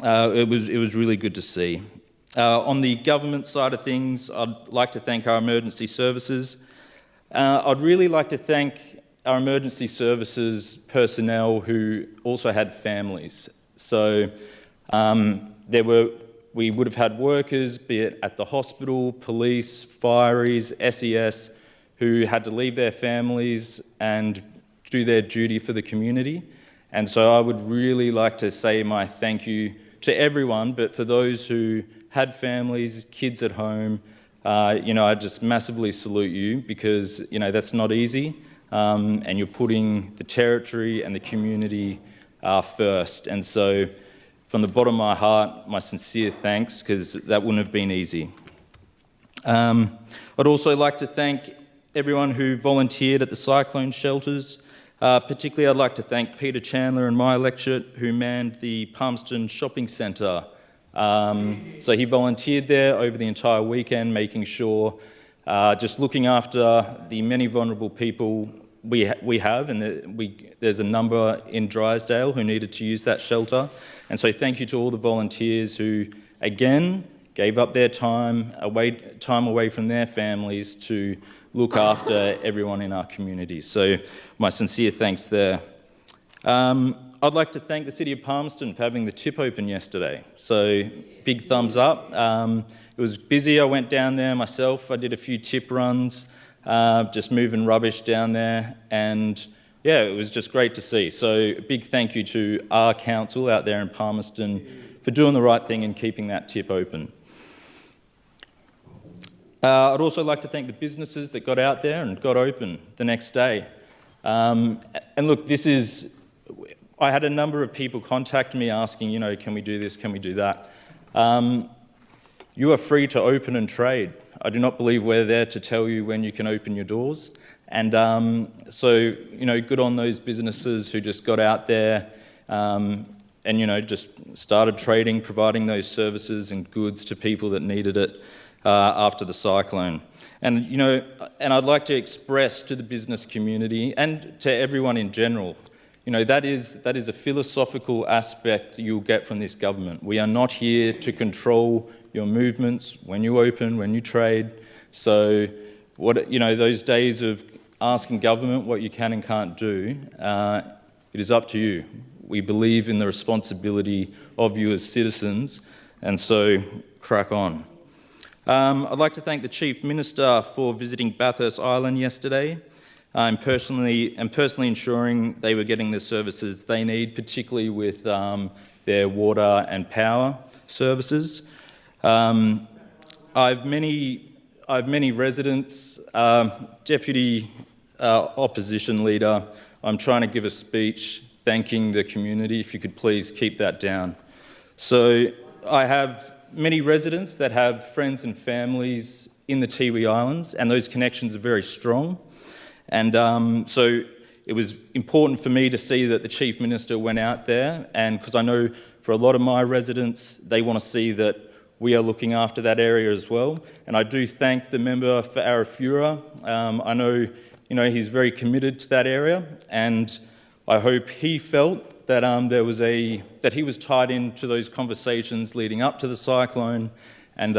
It was really good to see. On the government side of things, I'd like to thank our emergency services. I'd really like to thank our emergency services personnel who also had families. So we would have had workers, be it at the hospital, police, fireys, SES, who had to leave their families and do their duty for the community. And so I would really like to say my thank you to everyone, but for those who had families, kids at home, I just massively salute you, because, that's not easy, and you're putting the territory and the community first. And so from the bottom of my heart, my sincere thanks, because that wouldn't have been easy. I'd also like to thank everyone who volunteered at the cyclone shelters. Particularly, I'd like to thank Peter Chandler and my electorate who manned the Palmerston Shopping Centre. So he volunteered there over the entire weekend, making sure, just looking after the many vulnerable people we have, and there's a number in Drysdale who needed to use that shelter. And so thank you to all the volunteers who, again, gave up their time away from their families to look after everyone in our community. So my sincere thanks there. I'd like to thank the City of Palmerston for having the tip open yesterday. So big thumbs up. It was busy. I went down there myself. I did a few tip runs, just moving rubbish down there. And yeah, it was just great to see. So a big thank you to our council out there in Palmerston for doing the right thing and keeping that tip open. I'd also like to thank the businesses that got out there and got open the next day. And look, I had a number of people contact me asking, can we do this, can we do that? You are free to open and trade. I do not believe we're there to tell you when you can open your doors. And so, good on those businesses who just got out there and, just started trading, providing those services and goods to people that needed it. After the cyclone. And, and I'd like to express to the business community and to everyone in general, that is a philosophical aspect you'll get from this government. We are not here to control your movements when you open, when you trade. So, those days of asking government what you can and can't do, it is up to you. We believe in the responsibility of you as citizens, and so crack on. I'd like to thank the Chief Minister for visiting Bathurst Island yesterday and personally ensuring they were getting the services they need, particularly with their water and power services. I have many residents. Deputy Opposition Leader, I'm trying to give a speech thanking the community. If you could please keep that down. So I have many residents that have friends and families in the Tiwi Islands, and those connections are very strong. And so it was important for me to see that the Chief Minister went out there, and because I know for a lot of my residents, they want to see that we are looking after that area as well. And I do thank the member for Arafura. I know, he's very committed to that area, and I hope he felt that that he was tied into those conversations leading up to the cyclone, and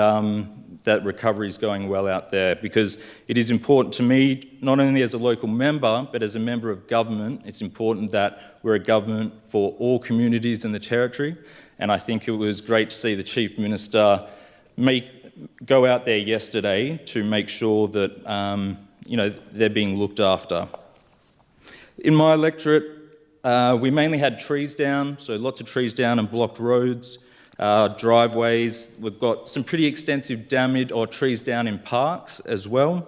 that recovery is going well out there, because it is important to me, not only as a local member, but as a member of government. It's important that we're a government for all communities in the territory, and I think it was great to see the Chief Minister go out there yesterday to make sure that they're being looked after. In my electorate, we mainly had trees down, so lots of trees down and blocked roads, driveways. We've got some pretty extensive damage or trees down in parks as well.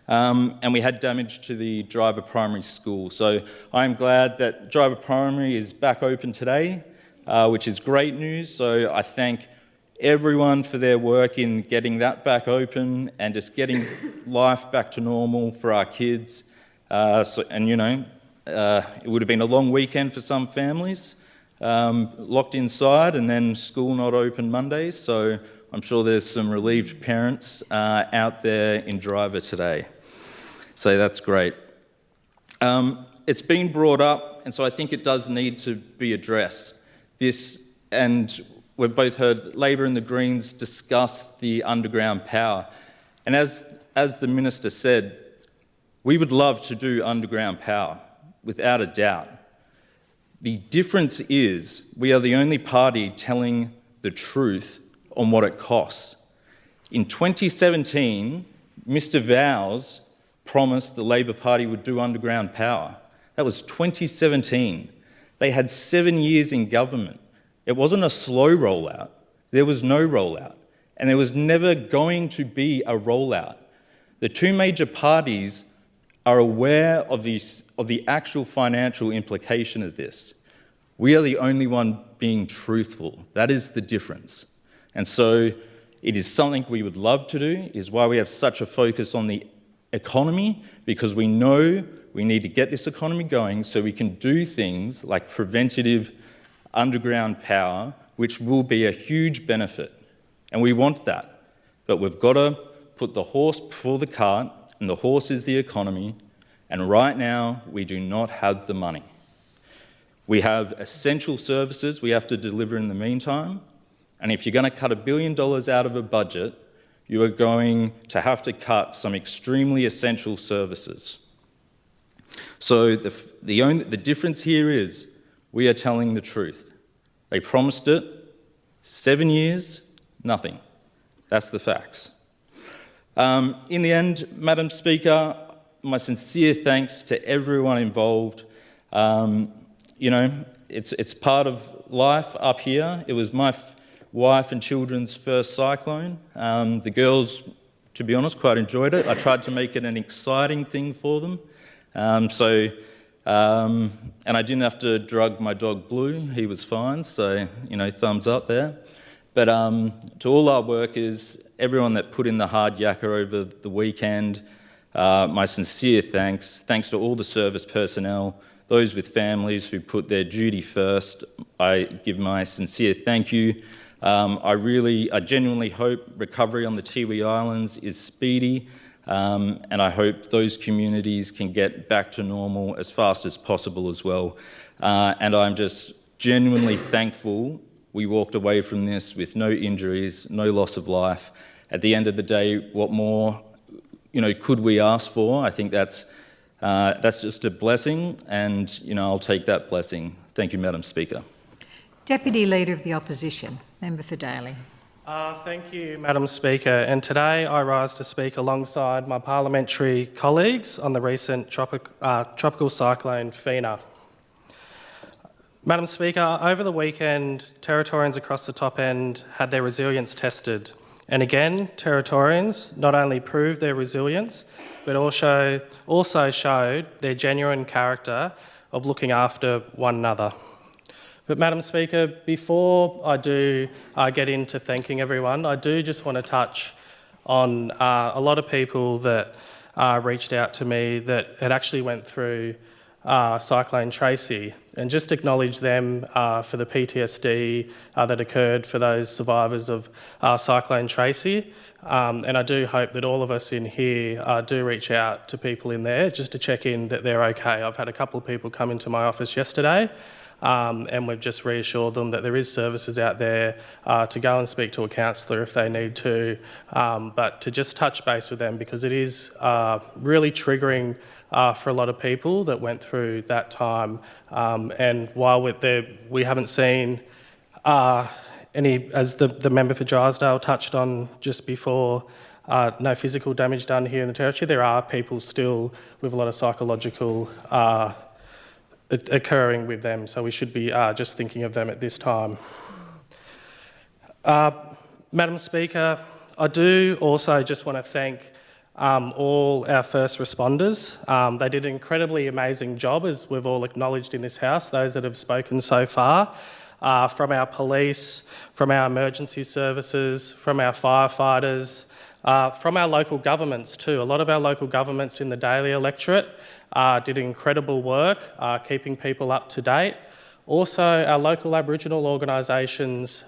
And we had damage to the Driver Primary School. So I'm glad that Driver Primary is back open today, which is great news. So I thank everyone for their work in getting that back open and just getting life back to normal for our kids. It would have been a long weekend for some families, locked inside, and then school not open Mondays. So I'm sure there's some relieved parents out there in Driver today. So that's great. It's been brought up, and so I think it does need to be addressed. And we've both heard Labor and the Greens discuss the underground power. And as the Minister said, We would love to do underground power, without a doubt. The difference is we are the only party telling the truth on what it costs. In 2017, Mr. Vowles promised the Labor Party would do underground power. That was 2017. They had 7 years in government. It wasn't a slow rollout. There was no rollout. And there was never going to be a rollout. The two major parties are aware of the actual financial implication of this. We are the only one being truthful. That is the difference. And so it is something we would love to do, is why we have such a focus on the economy, because we know we need to get this economy going so we can do things like preventative underground power, which will be a huge benefit. And we want that. But we've got to put the horse before the cart, and the horse is the economy. And right now, we do not have the money. We have essential services we have to deliver in the meantime. And if you're going to cut $1 billion out of a budget, you are going to have to cut some extremely essential services. So the difference here is we are telling the truth. They promised it, 7 years, nothing. That's the facts. In the end, Madam Speaker, my sincere thanks to everyone involved. You know, it's part of life up here. It was my wife and children's first cyclone. The girls, to be honest, quite enjoyed it. I tried to make it an exciting thing for them. And I didn't have to drug my dog Blue. He was fine, so, you know, thumbs up there. But to all our workers, everyone that put in the hard yakka over the weekend, my sincere thanks. Thanks to all the service personnel, those with families who put their duty first. I give my sincere thank you. I genuinely hope recovery on the Tiwi Islands is speedy, and I hope those communities can get back to normal as fast as possible as well. And I'm just genuinely thankful we walked away from this with no injuries, no loss of life. At the end of the day, what more, you know, could we ask for? I think that's just a blessing, and, you know, I'll take that blessing. Thank you, Madam Speaker. Deputy Leader of the Opposition, Member for Daly. Thank you, Madam Speaker. And today I rise to speak alongside my parliamentary colleagues on the recent tropical cyclone Fina. Madam Speaker, over the weekend, Territorians across the top end had their resilience tested. And again, Territorians not only proved their resilience, but also showed their genuine character of looking after one another. But Madam Speaker, before I do get into thanking everyone, I do just want to touch on a lot of people that reached out to me that had actually went through Cyclone Tracy, and just acknowledge them for the PTSD that occurred for those survivors of Cyclone Tracy. And I do hope that all of us in here do reach out to people in there just to check in that they're okay. I've had a couple of people come into my office yesterday, and we've just reassured them that there is services out there to go and speak to a counsellor if they need to, but to just touch base with them, because it is really triggering for a lot of people that went through that time. And while we haven't seen any, as the member for Drysdale touched on just before, no physical damage done here in the Territory, there are people still with a lot of psychological occurring with them, so we should be just thinking of them at this time. Madam Speaker, I do also just want to thank all our first responders. They did an incredibly amazing job, as we've all acknowledged in this House, those that have spoken so far, from our police, from our emergency services, from our firefighters, from our local governments too. A lot of our local governments in the Daly electorate did incredible work keeping people up to date. Also, our local Aboriginal organisations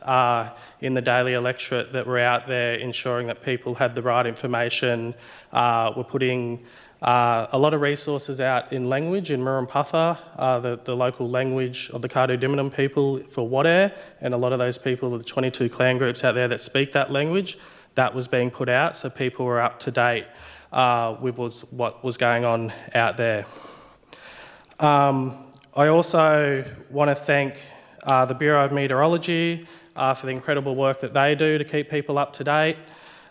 in the Daly electorate that were out there ensuring that people had the right information, were putting a lot of resources out in language in Murrumputha, the local language of the Kardu-Dimmanum people for Wadair, and a lot of those people, the 22 clan groups out there that speak that language, that was being put out, so people were up to date. with what was going on out there. I also want to thank the Bureau of Meteorology for the incredible work that they do to keep people up to date.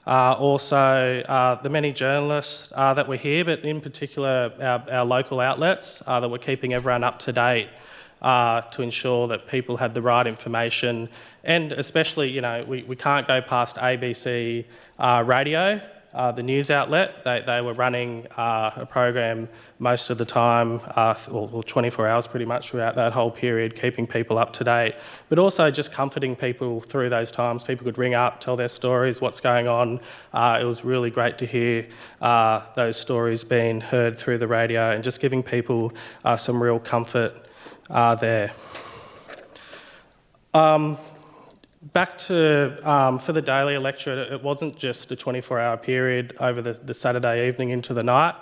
Also, the many journalists that were here, but in particular our local outlets that were keeping everyone up to date to ensure that people had the right information. And especially, you know, we can't go past ABC radio, the news outlet. They were running a program most of the time, or 24 hours pretty much throughout that whole period, keeping people up to date, but also just comforting people through those times. People could ring up, tell their stories, what's going on. It was really great to hear those stories being heard through the radio and just giving people some real comfort there. Back to, for the daily electorate, it wasn't just a 24-hour period over the Saturday evening into the night.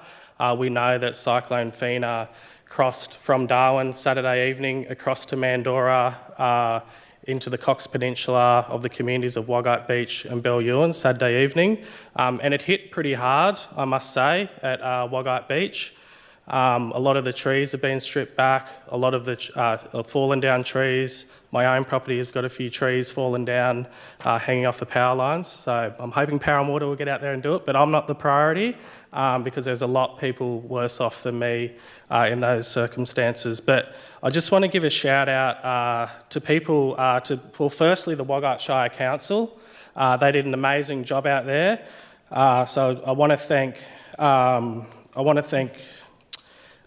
We know that Cyclone Fina crossed from Darwin Saturday evening across to Mandorah into the Cox Peninsula of the communities of Wagga Beach and Bellewain Saturday evening. And it hit pretty hard, I must say, at Wagga Beach. A lot of the trees have been stripped back, a lot of the fallen down trees. My own property has got a few trees fallen down, hanging off the power lines. So I'm hoping Power and Water will get out there and do it, but I'm not the priority because there's a lot of people worse off than me in those circumstances. But I just want to give a shout out to people, well, firstly, the Wagga Shire Council. They did an amazing job out there. So I want to thank,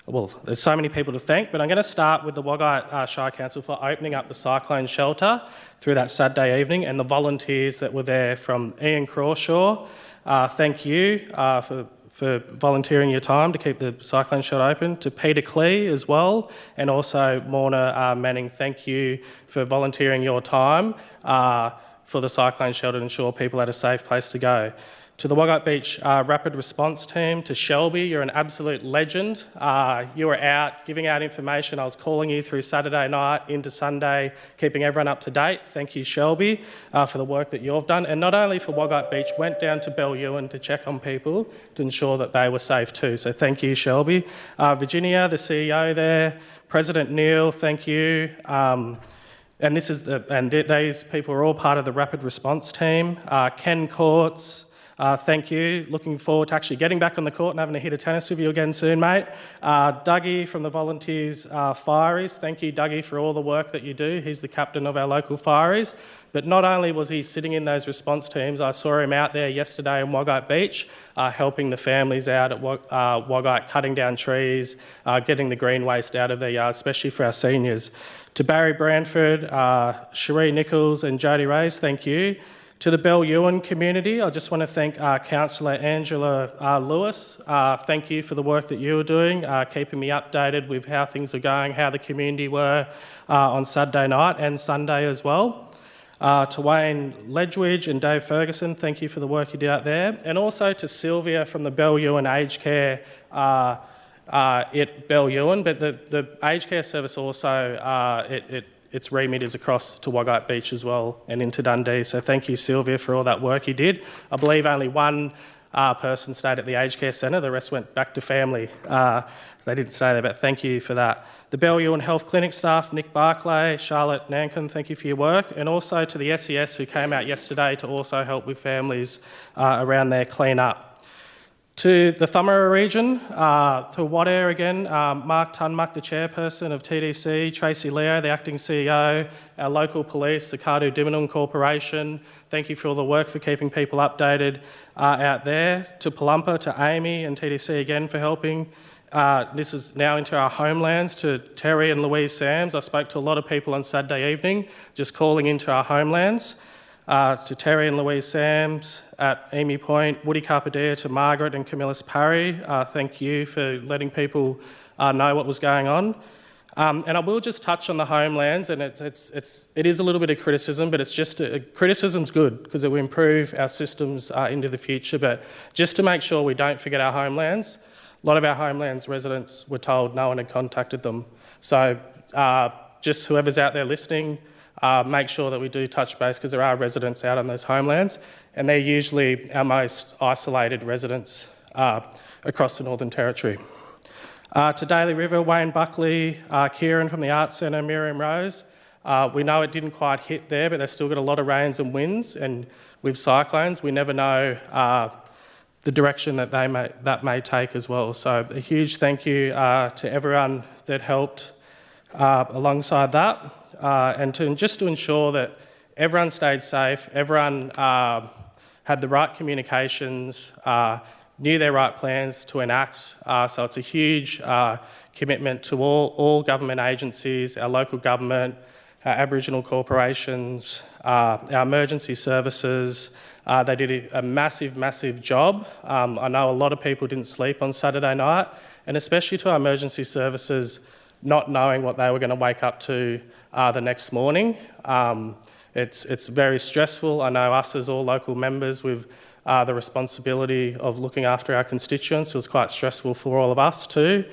well, there's so many people to thank, but I'm going to start with the Wagga Shire Council for opening up the cyclone shelter through that Saturday evening, and the volunteers that were there from Ian Crawshaw. Thank you for volunteering your time to keep the cyclone shelter open. To Peter Clee as well, and also Morna Manning, thank you for volunteering your time for the cyclone shelter to ensure people had a safe place to go. To the Wagga Beach Rapid Response Team, to Shelby, you're an absolute legend. You were out giving out information. I was calling you through Saturday night into Sunday, keeping everyone up to date. Thank you, Shelby, for the work that you've done. And not only for Wagga Beach, went down to Bellewain to check on people to ensure that they were safe too. So thank you, Shelby. Virginia, the CEO there, President Neil, thank you. And these people are all part of the Rapid Response Team. Ken Courts, thank you. Looking forward to actually getting back on the court and having a hit of tennis with you again soon, mate. Dougie from the Volunteers Fireys. Thank you, Dougie, for all the work that you do. He's the captain of our local Fireys. But not only was he sitting in those response teams, I saw him out there yesterday in Wagga Beach, helping the families out at Wagga, cutting down trees, getting the green waste out of their yards, especially for our seniors. To Barry Branford, Cherie Nichols and Jodie Rays, thank you. To the Bellewain community, I just want to thank Councillor Angela Lewis. Thank you for the work that you were doing, keeping me updated with how things are going, how the community were on Saturday night and Sunday as well. To Wayne Ledwidge and Dave Ferguson, thank you for the work you did out there. And also to Sylvia from the Bellewain Aged Care at Bellewain, but the aged care service also, its remit is across to Wagga Beach as well and into Dundee. So thank you, Sylvia, for all that work you did. I believe only one person stayed at the aged care centre. The rest went back to family. They didn't stay there, but thank you for that. The Bellewain Health Clinic staff, Nick Barclay, Charlotte Nankin, thank you for your work. And also to the SES who came out yesterday to also help with families around their clean-up. To the Thumara region, to Wadair again, Mark Tunmuck, the chairperson of TDC, Tracy Leo, the acting CEO, our local police, the Cardu Diminum Corporation, thank you for all the work for keeping people updated out there. To Palumpa, to Amy and TDC again for helping. This is now into our homelands. To Terry and Louise Sams, I spoke to a lot of people on Saturday evening, just calling into our homelands. To Terry and Louise Sams at Amy Point, Woody Carpadere, to Margaret and Camillus Parry, thank you for letting people know what was going on. And I will just touch on the homelands, and it is a little bit of criticism, but it's just criticism's good because it will improve our systems into the future. But just to make sure we don't forget our homelands, a lot of our homelands residents were told no one had contacted them. So just whoever's out there listening, make sure that we do touch base because there are residents out on those homelands and they're usually our most isolated residents across the Northern Territory. To Daly River, Wayne Buckley, Kieran from the Arts Centre, Miriam Rose. We know it didn't quite hit there, but they've still got a lot of rains and winds, and with cyclones, we never know the direction that that may take as well. So a huge thank you to everyone that helped alongside that, and just to ensure that everyone stayed safe, everyone had the right communications, knew their right plans to enact. So it's a huge commitment to all government agencies, our local government, our Aboriginal corporations, our emergency services. They did a massive, massive job. I know a lot of people didn't sleep on Saturday night, and especially to our emergency services, not knowing what they were going to wake up to the next morning. It's very stressful. I know us as all local members with the responsibility of looking after our constituents was quite stressful for all of us too.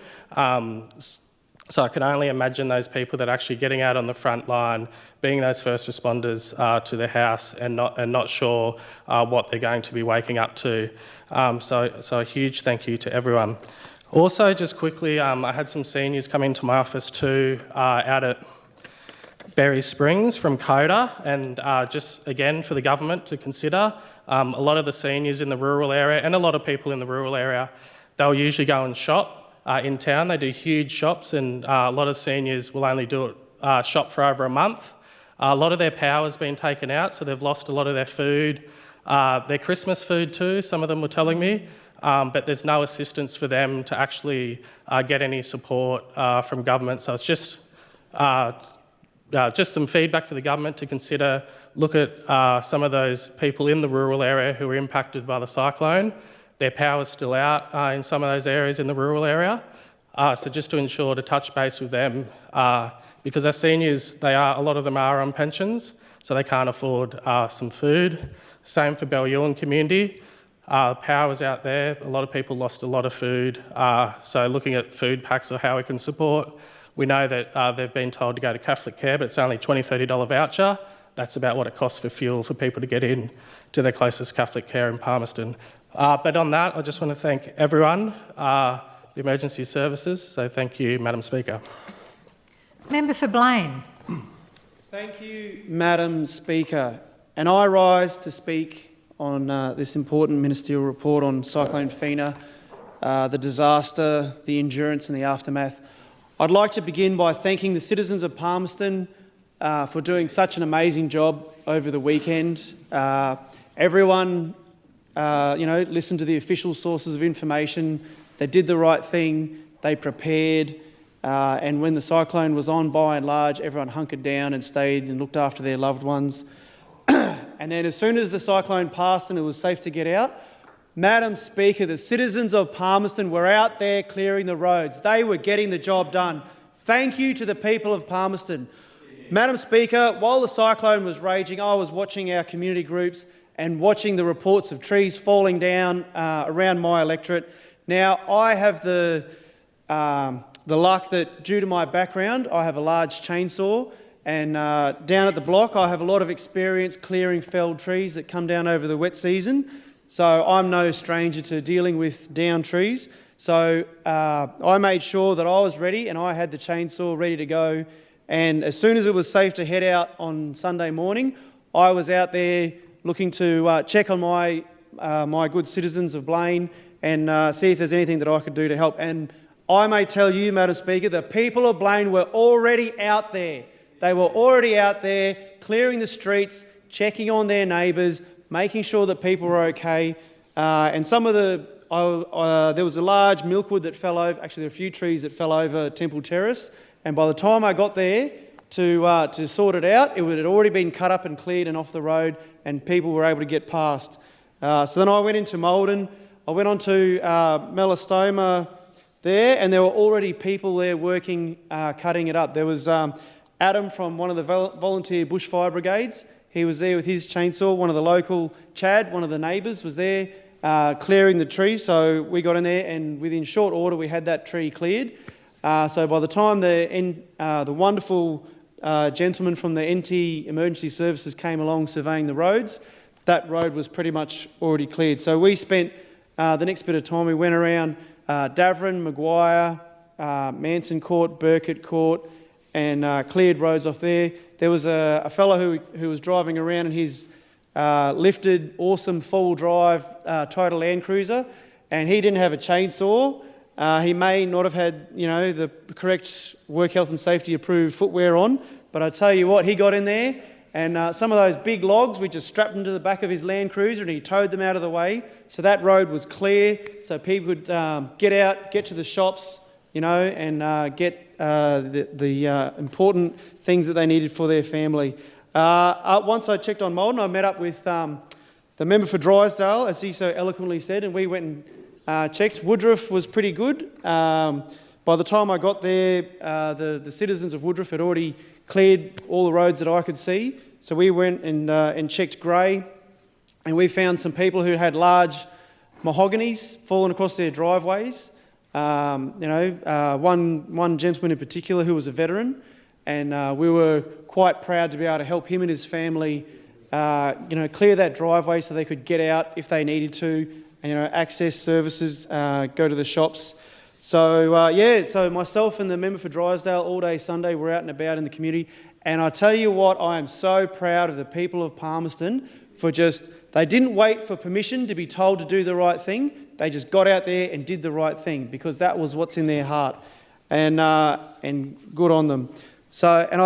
So I can only imagine those people that are actually getting out on the front line, being those first responders to their house and not sure what they're going to be waking up to. So a huge thank you to everyone. Also, just quickly, I had some seniors come into my office too out at Berry Springs from CODA, and just again for the government to consider. A lot of the seniors in the rural area and a lot of people in the rural area, they'll usually go and shop in town. They do huge shops, and a lot of seniors will only do it shop for over a month. A lot of their power's been taken out, so they've lost a lot of their food, their Christmas food too, some of them were telling me, but there's no assistance for them to actually get any support from government. So it's just some feedback for the government to consider. Look at some of those people in the rural area who were impacted by the cyclone. Their power's still out in some of those areas in the rural area. So just to ensure to touch base with them, because our seniors, a lot of them are on pensions, so they can't afford some food. Same for Belyuen community. Power was out there. A lot of people lost a lot of food. So looking at food packs or how we can support. We know that they've been told to go to Catholic Care, but it's only $20, $30 voucher. That's about what it costs for fuel for people to get in to their closest Catholic Care in Palmerston. But on that, I just want to thank everyone, the emergency services. So thank you, Madam Speaker. Member for Blaine. Thank you, Madam Speaker. And I rise to speak on this important ministerial report on Cyclone Fina, the disaster, the endurance and the aftermath. I'd like to begin by thanking the citizens of Palmerston for doing such an amazing job over the weekend. Everyone listened to the official sources of information. They did the right thing. They prepared. And when the cyclone was on, by and large, everyone hunkered down and stayed and looked after their loved ones. And then as soon as the cyclone passed and it was safe to get out, Madam Speaker, the citizens of Palmerston were out there clearing the roads. They were getting the job done. Thank you to the people of Palmerston. Madam Speaker, while the cyclone was raging, I was watching our community groups and watching the reports of trees falling down around my electorate. Now, I have the luck that, due to my background, I have a large chainsaw, and down at the block I have a lot of experience clearing felled trees that come down over the wet season. So I'm no stranger to dealing with downed trees. So I made sure that I was ready and I had the chainsaw ready to go. And as soon as it was safe to head out on Sunday morning, I was out there looking to check on my good citizens of Blaine and see if there's anything that I could do to help. And I may tell you, Madam Speaker, the people of Blaine were already out there. They were already out there clearing the streets, checking on their neighbours, making sure that people were okay. And some of there was a large milkwood that fell over. Actually, there were a few trees that fell over Temple Terrace. And by the time I got there to sort it out, it had already been cut up and cleared and off the road, and people were able to get past. So then I went into Maldon. I went on to Melastoma there, and there were already people there working, cutting it up. There was Adam from one of the volunteer bushfire brigades. He was there with his chainsaw. One of the local, Chad, one of the neighbours, was there clearing the tree. So we got in there, and within short order we had that tree cleared. So by the time the wonderful gentleman from the NT Emergency Services came along surveying the roads, that road was pretty much already cleared. So we spent the next bit of time we went around Davern, Maguire, Manson Court, Burkett Court, and cleared roads off there. There was a fellow who was driving around in his lifted, awesome full drive Toyota Land Cruiser, and he didn't have a chainsaw. He may not have had, the correct work health and safety approved footwear on, but I tell you what, he got in there, and some of those big logs, we just strapped them to the back of his Land Cruiser, and he towed them out of the way, so that road was clear, so people could get out, get to the shops, and get the important things that they needed for their family. Once I checked on Maldon, I met up with the member for Drysdale, as he so eloquently said, and we went and checked. Woodruff was pretty good. By the time I got there, the citizens of Woodruff had already cleared all the roads that I could see. So we went and checked Grey, and we found some people who had large mahoganies fallen across their driveways. One gentleman in particular who was a veteran, and we were quite proud to be able to help him and his family, clear that driveway so they could get out if they needed to, and, access services, go to the shops. So, so myself and the member for Drysdale all day Sunday were out and about in the community, and I tell you what, I am so proud of the people of Palmerston for they didn't wait for permission to be told to do the right thing. They just got out there and did the right thing because that was what's in their heart, and good on them. So, and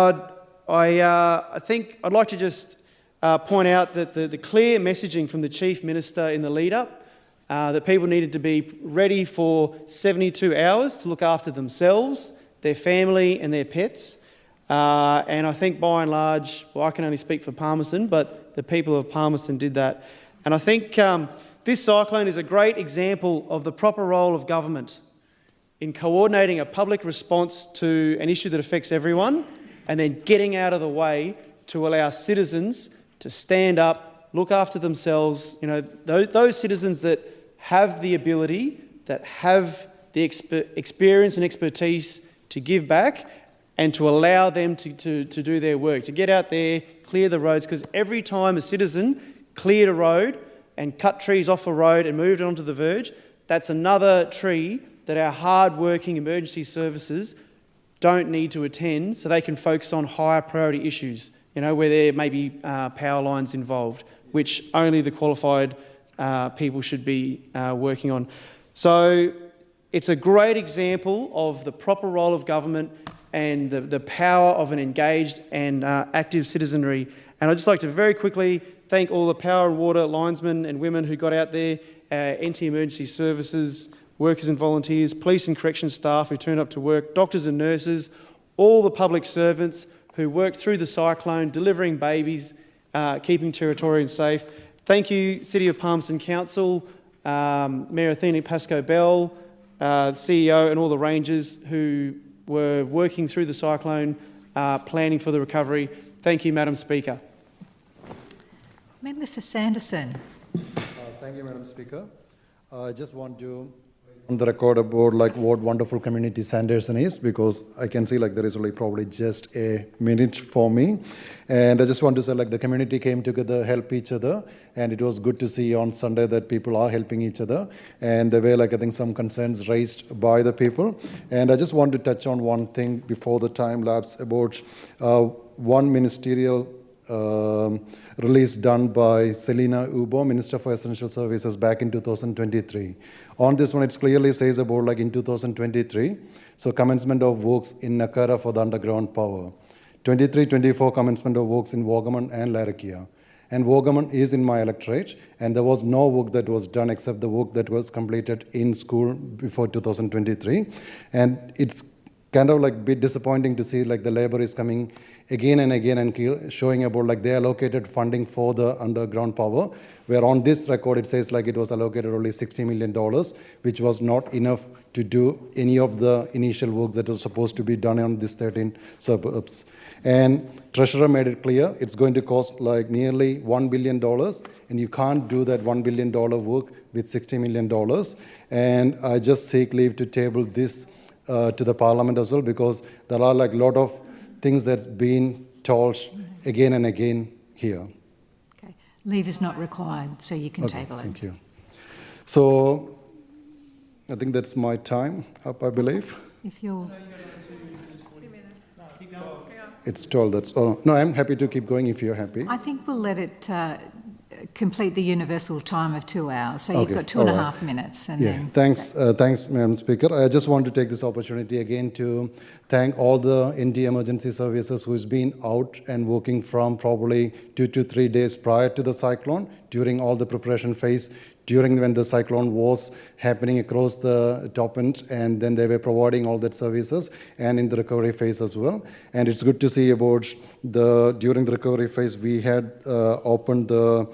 I think I'd like to just point out that the clear messaging from the Chief Minister in the lead-up that people needed to be ready for 72 hours to look after themselves, their family and their pets. And I think by and large, I can only speak for Palmerston, but the people of Palmerston did that. And I think this cyclone is a great example of the proper role of government in coordinating a public response to an issue that affects everyone and then getting out of the way to allow citizens to stand up, look after themselves, those citizens that have the ability, that have the experience and expertise to give back and to allow them to do their work, to get out there, clear the roads, because every time a citizen cleared a road and cut trees off a road and moved it onto the verge, that's another tree that our hard-working emergency services don't need to attend so they can focus on higher priority issues, where there may be power lines involved, which only the qualified people should be working on. So it's a great example of the proper role of government and the power of an engaged and active citizenry. And I'd just like to very quickly thank all the power and water linesmen and women who got out there, NT Emergency Services, workers and volunteers, police and corrections staff who turned up to work, doctors and nurses, all the public servants who worked through the cyclone, delivering babies, keeping Territorians safe. Thank you, City of Palmerston Council, Mayor Athena Pascoe-Bell, CEO and all the rangers who were working through the cyclone, planning for the recovery. Thank you, Madam Speaker. Member for Sanderson. Thank you, Madam Speaker. I just want to on the record about what wonderful community Sanderson is, because I can see there is only probably just a minute for me, and I just want to say the community came together, help each other, and it was good to see on Sunday that people are helping each other, and there were I think some concerns raised by the people, and I just want to touch on one thing before the time lapse about one ministerial release done by Selina Ubo, Minister for Essential Services, back in 2023. On this one, it clearly says about in 2023, so commencement of works in Nakara for the underground power. 23-24 commencement of works in Wagaman and Larrakia. And Wagaman is in my electorate, and there was no work that was done except the work that was completed in school before 2023. And it's kind of a bit disappointing to see the Labour is coming again and again and showing about they allocated funding for the underground power, where on this record it says it was allocated only $60 million, which was not enough to do any of the initial work that was supposed to be done on these 13 suburbs. And Treasurer made it clear it's going to cost nearly $1 billion, and you can't do that $1 billion work with $60 million. And I just seek leave to table this to the Parliament as well, because there are a lot of things that's been told again and again here. Okay. Leave is not required, so you can table it. Thank you. So I think that's my time up, I believe. If you're... It's 12. That's. Oh no, I'm happy to keep going if you're happy. I think we'll let it complete the universal time of 2 hours. So Okay, you've got 2.5 all minutes. And Yeah, then thanks, Madam Speaker. I just want to take this opportunity again to thank all the ND emergency services who's been out and working from probably 2 to 3 days prior to the cyclone, during all the preparation phase, during when the cyclone was happening across the top end, and then they were providing all that services, and in the recovery phase as well. And it's good to see about during the recovery phase, we had opened the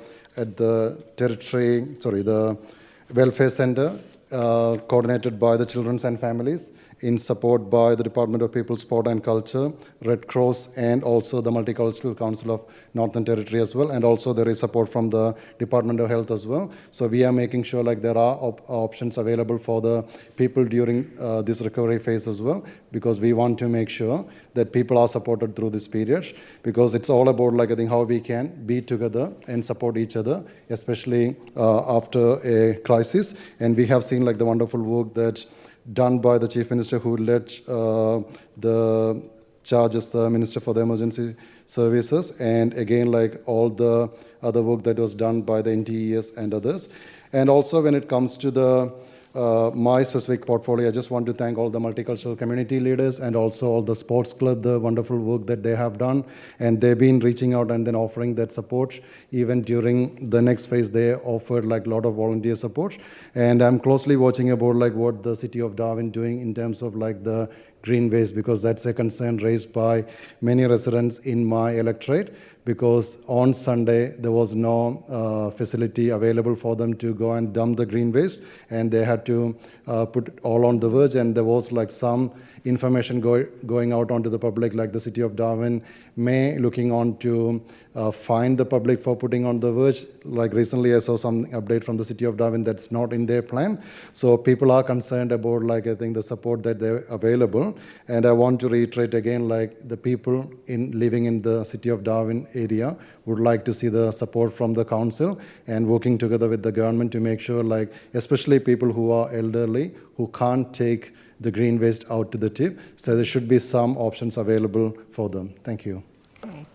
welfare center, coordinated by the Children's and Families, in support by the Department of People, Sport and Culture, Red Cross, and also the Multicultural Council of Northern Territory as well. And also there is support from the Department of Health as well. So we are making sure like there are options available for the people during this recovery phase as well, because we want to make sure that people are supported through this period, because it's all about like I think how we can be together and support each other, especially after a crisis. And we have seen like the wonderful work that done by the Chief Minister, who led the charge as the Minister for the Emergency Services, and again like all the other work that was done by the NTES and others. And also when it comes to the my specific portfolio, I just want to thank all the multicultural community leaders and also all the sports club, the wonderful work that they have done. And they've been reaching out and then offering that support. Even during the next phase, they offered like a lot of volunteer support. And I'm closely watching about like what the city of Darwin doing in terms of like the green waste, because that's a concern raised by many residents in my electorate, because on Sunday there was no facility available for them to go and dump the green waste, and they had to put it all on the verge. And there was like some information going out onto the public, like the city of Darwin may looking on to fine the public for putting on the verge. Like recently I saw some update from the city of Darwin that's not in their plan. So people are concerned about like I think the support that they're available. And I want to reiterate again, like the people living in the city of Darwin area would like to see the support from the council and working together with the government to make sure, like especially people who are elderly, who can't take the green waste out to the tip. So there should be some options available for them. Thank you. okay.